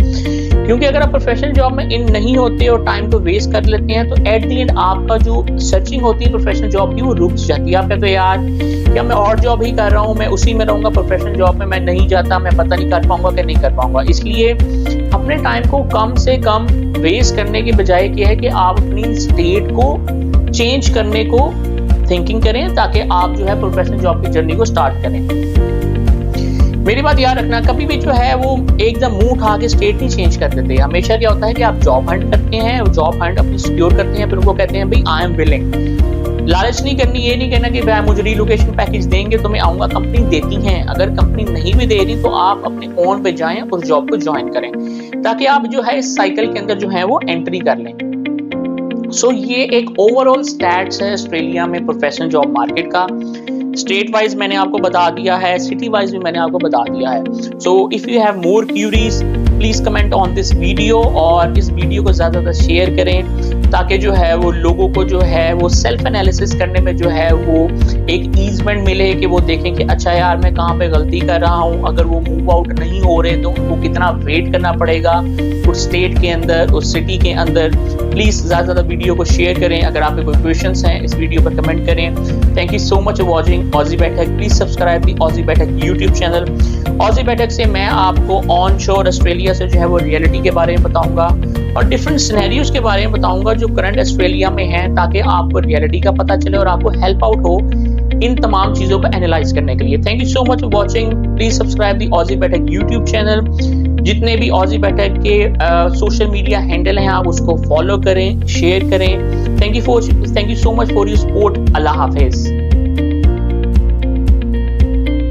क्योंकि अगर आप प्रोफेशनल जॉब में इन नहीं होते और टाइम को वेस्ट कर लेते हैं तो एट दी एंड आपका जो सर्चिंग होती है प्रोफेशनल जॉब की वो रुक जाती है। आप कहते हैं यार क्या मैं और जॉब ही कर रहा हूँ, मैं उसी में रहूंगा, प्रोफेशनल जॉब में मैं नहीं जाता, मैं पता नहीं कर पाऊंगा कि नहीं कर पाऊंगा। इसलिए अपने टाइम को कम से कम वेस्ट करने की बजाय क्या है कि आप अपनी स्टेट को चेंज करने को थिंकिंग करें ताकि आप जो है प्रोफेशनल जॉब की जर्नी को स्टार्ट करें। मेरी बात याद रखना, कभी भी जो है वो एकदम मुंह उठा के स्टेट नहीं चेंज कर देते। हमेशा क्या होता है कि आप जॉब हंट करते हैं, जॉब हंट अपनी सिक्योर करते हैं, फिर उनको कहते हैं भाई आई एम विलिंग। लालच नहीं करनी, ये नहीं कहना कि भाई मुझे रिलोकेशन पैकेज देंगे तो मैं आऊंगा, कंपनी देती हैं। अगर कंपनी नहीं भी दे रही तो आप अपने ओन पे जाएं, उस जॉब को ज्वाइन करें ताकि आप जो है इस साइकिल के अंदर जो है वो एंट्री कर लें। सो ये एक ओवरऑल स्टैट्स है ऑस्ट्रेलिया में प्रोफेशनल जॉब मार्केट का। स्टेट वाइज मैंने आपको बता दिया है, सिटी वाइज भी मैंने आपको बता दिया है। So if you have more queries please comment on this video और इस वीडियो को ज्यादा से ज्यादा शेयर करें ताकि जो है वो लोगों को जो है वो सेल्फ एनालिसिस करने में जो है वो एक ईजमेंट मिले कि वो देखें कि अच्छा यार मैं कहाँ पे गलती कर रहा हूँ। अगर वो मूव आउट नहीं हो रहे तो उनको कितना वेट करना पड़ेगा उस स्टेट के अंदर, उस सिटी के अंदर। प्लीज ज्यादा से ज्यादा वीडियो को शेयर करें। अगर आपके कोई क्वेश्चंस हैं इस वीडियो पर कमेंट करें। Thank you so much for watching Aussie बैठक। Please subscribe the Aussie Baithak YouTube channel. Aussie बैठक से मैं आपको ऑन शोर ऑस्ट्रेलिया से जो है वो रियलिटी के बारे में बताऊंगा और डिफरेंट सिनेरियोज के बारे में बताऊंगा जो करंट ऑस्ट्रेलिया में है, ताकि आपको रियलिटी का पता चले और आपको हेल्प आउट हो इन तमाम चीजों को एनालाइज करने के लिए। Thank you so much for watching. Please subscribe the Aussie Baithak YouTube channel. जितने भी ऑजी बैठक के सोशल मीडिया हैंडल हैं आप उसको फॉलो करें, शेयर करें। Thank you so much for your support. Allah Hafiz.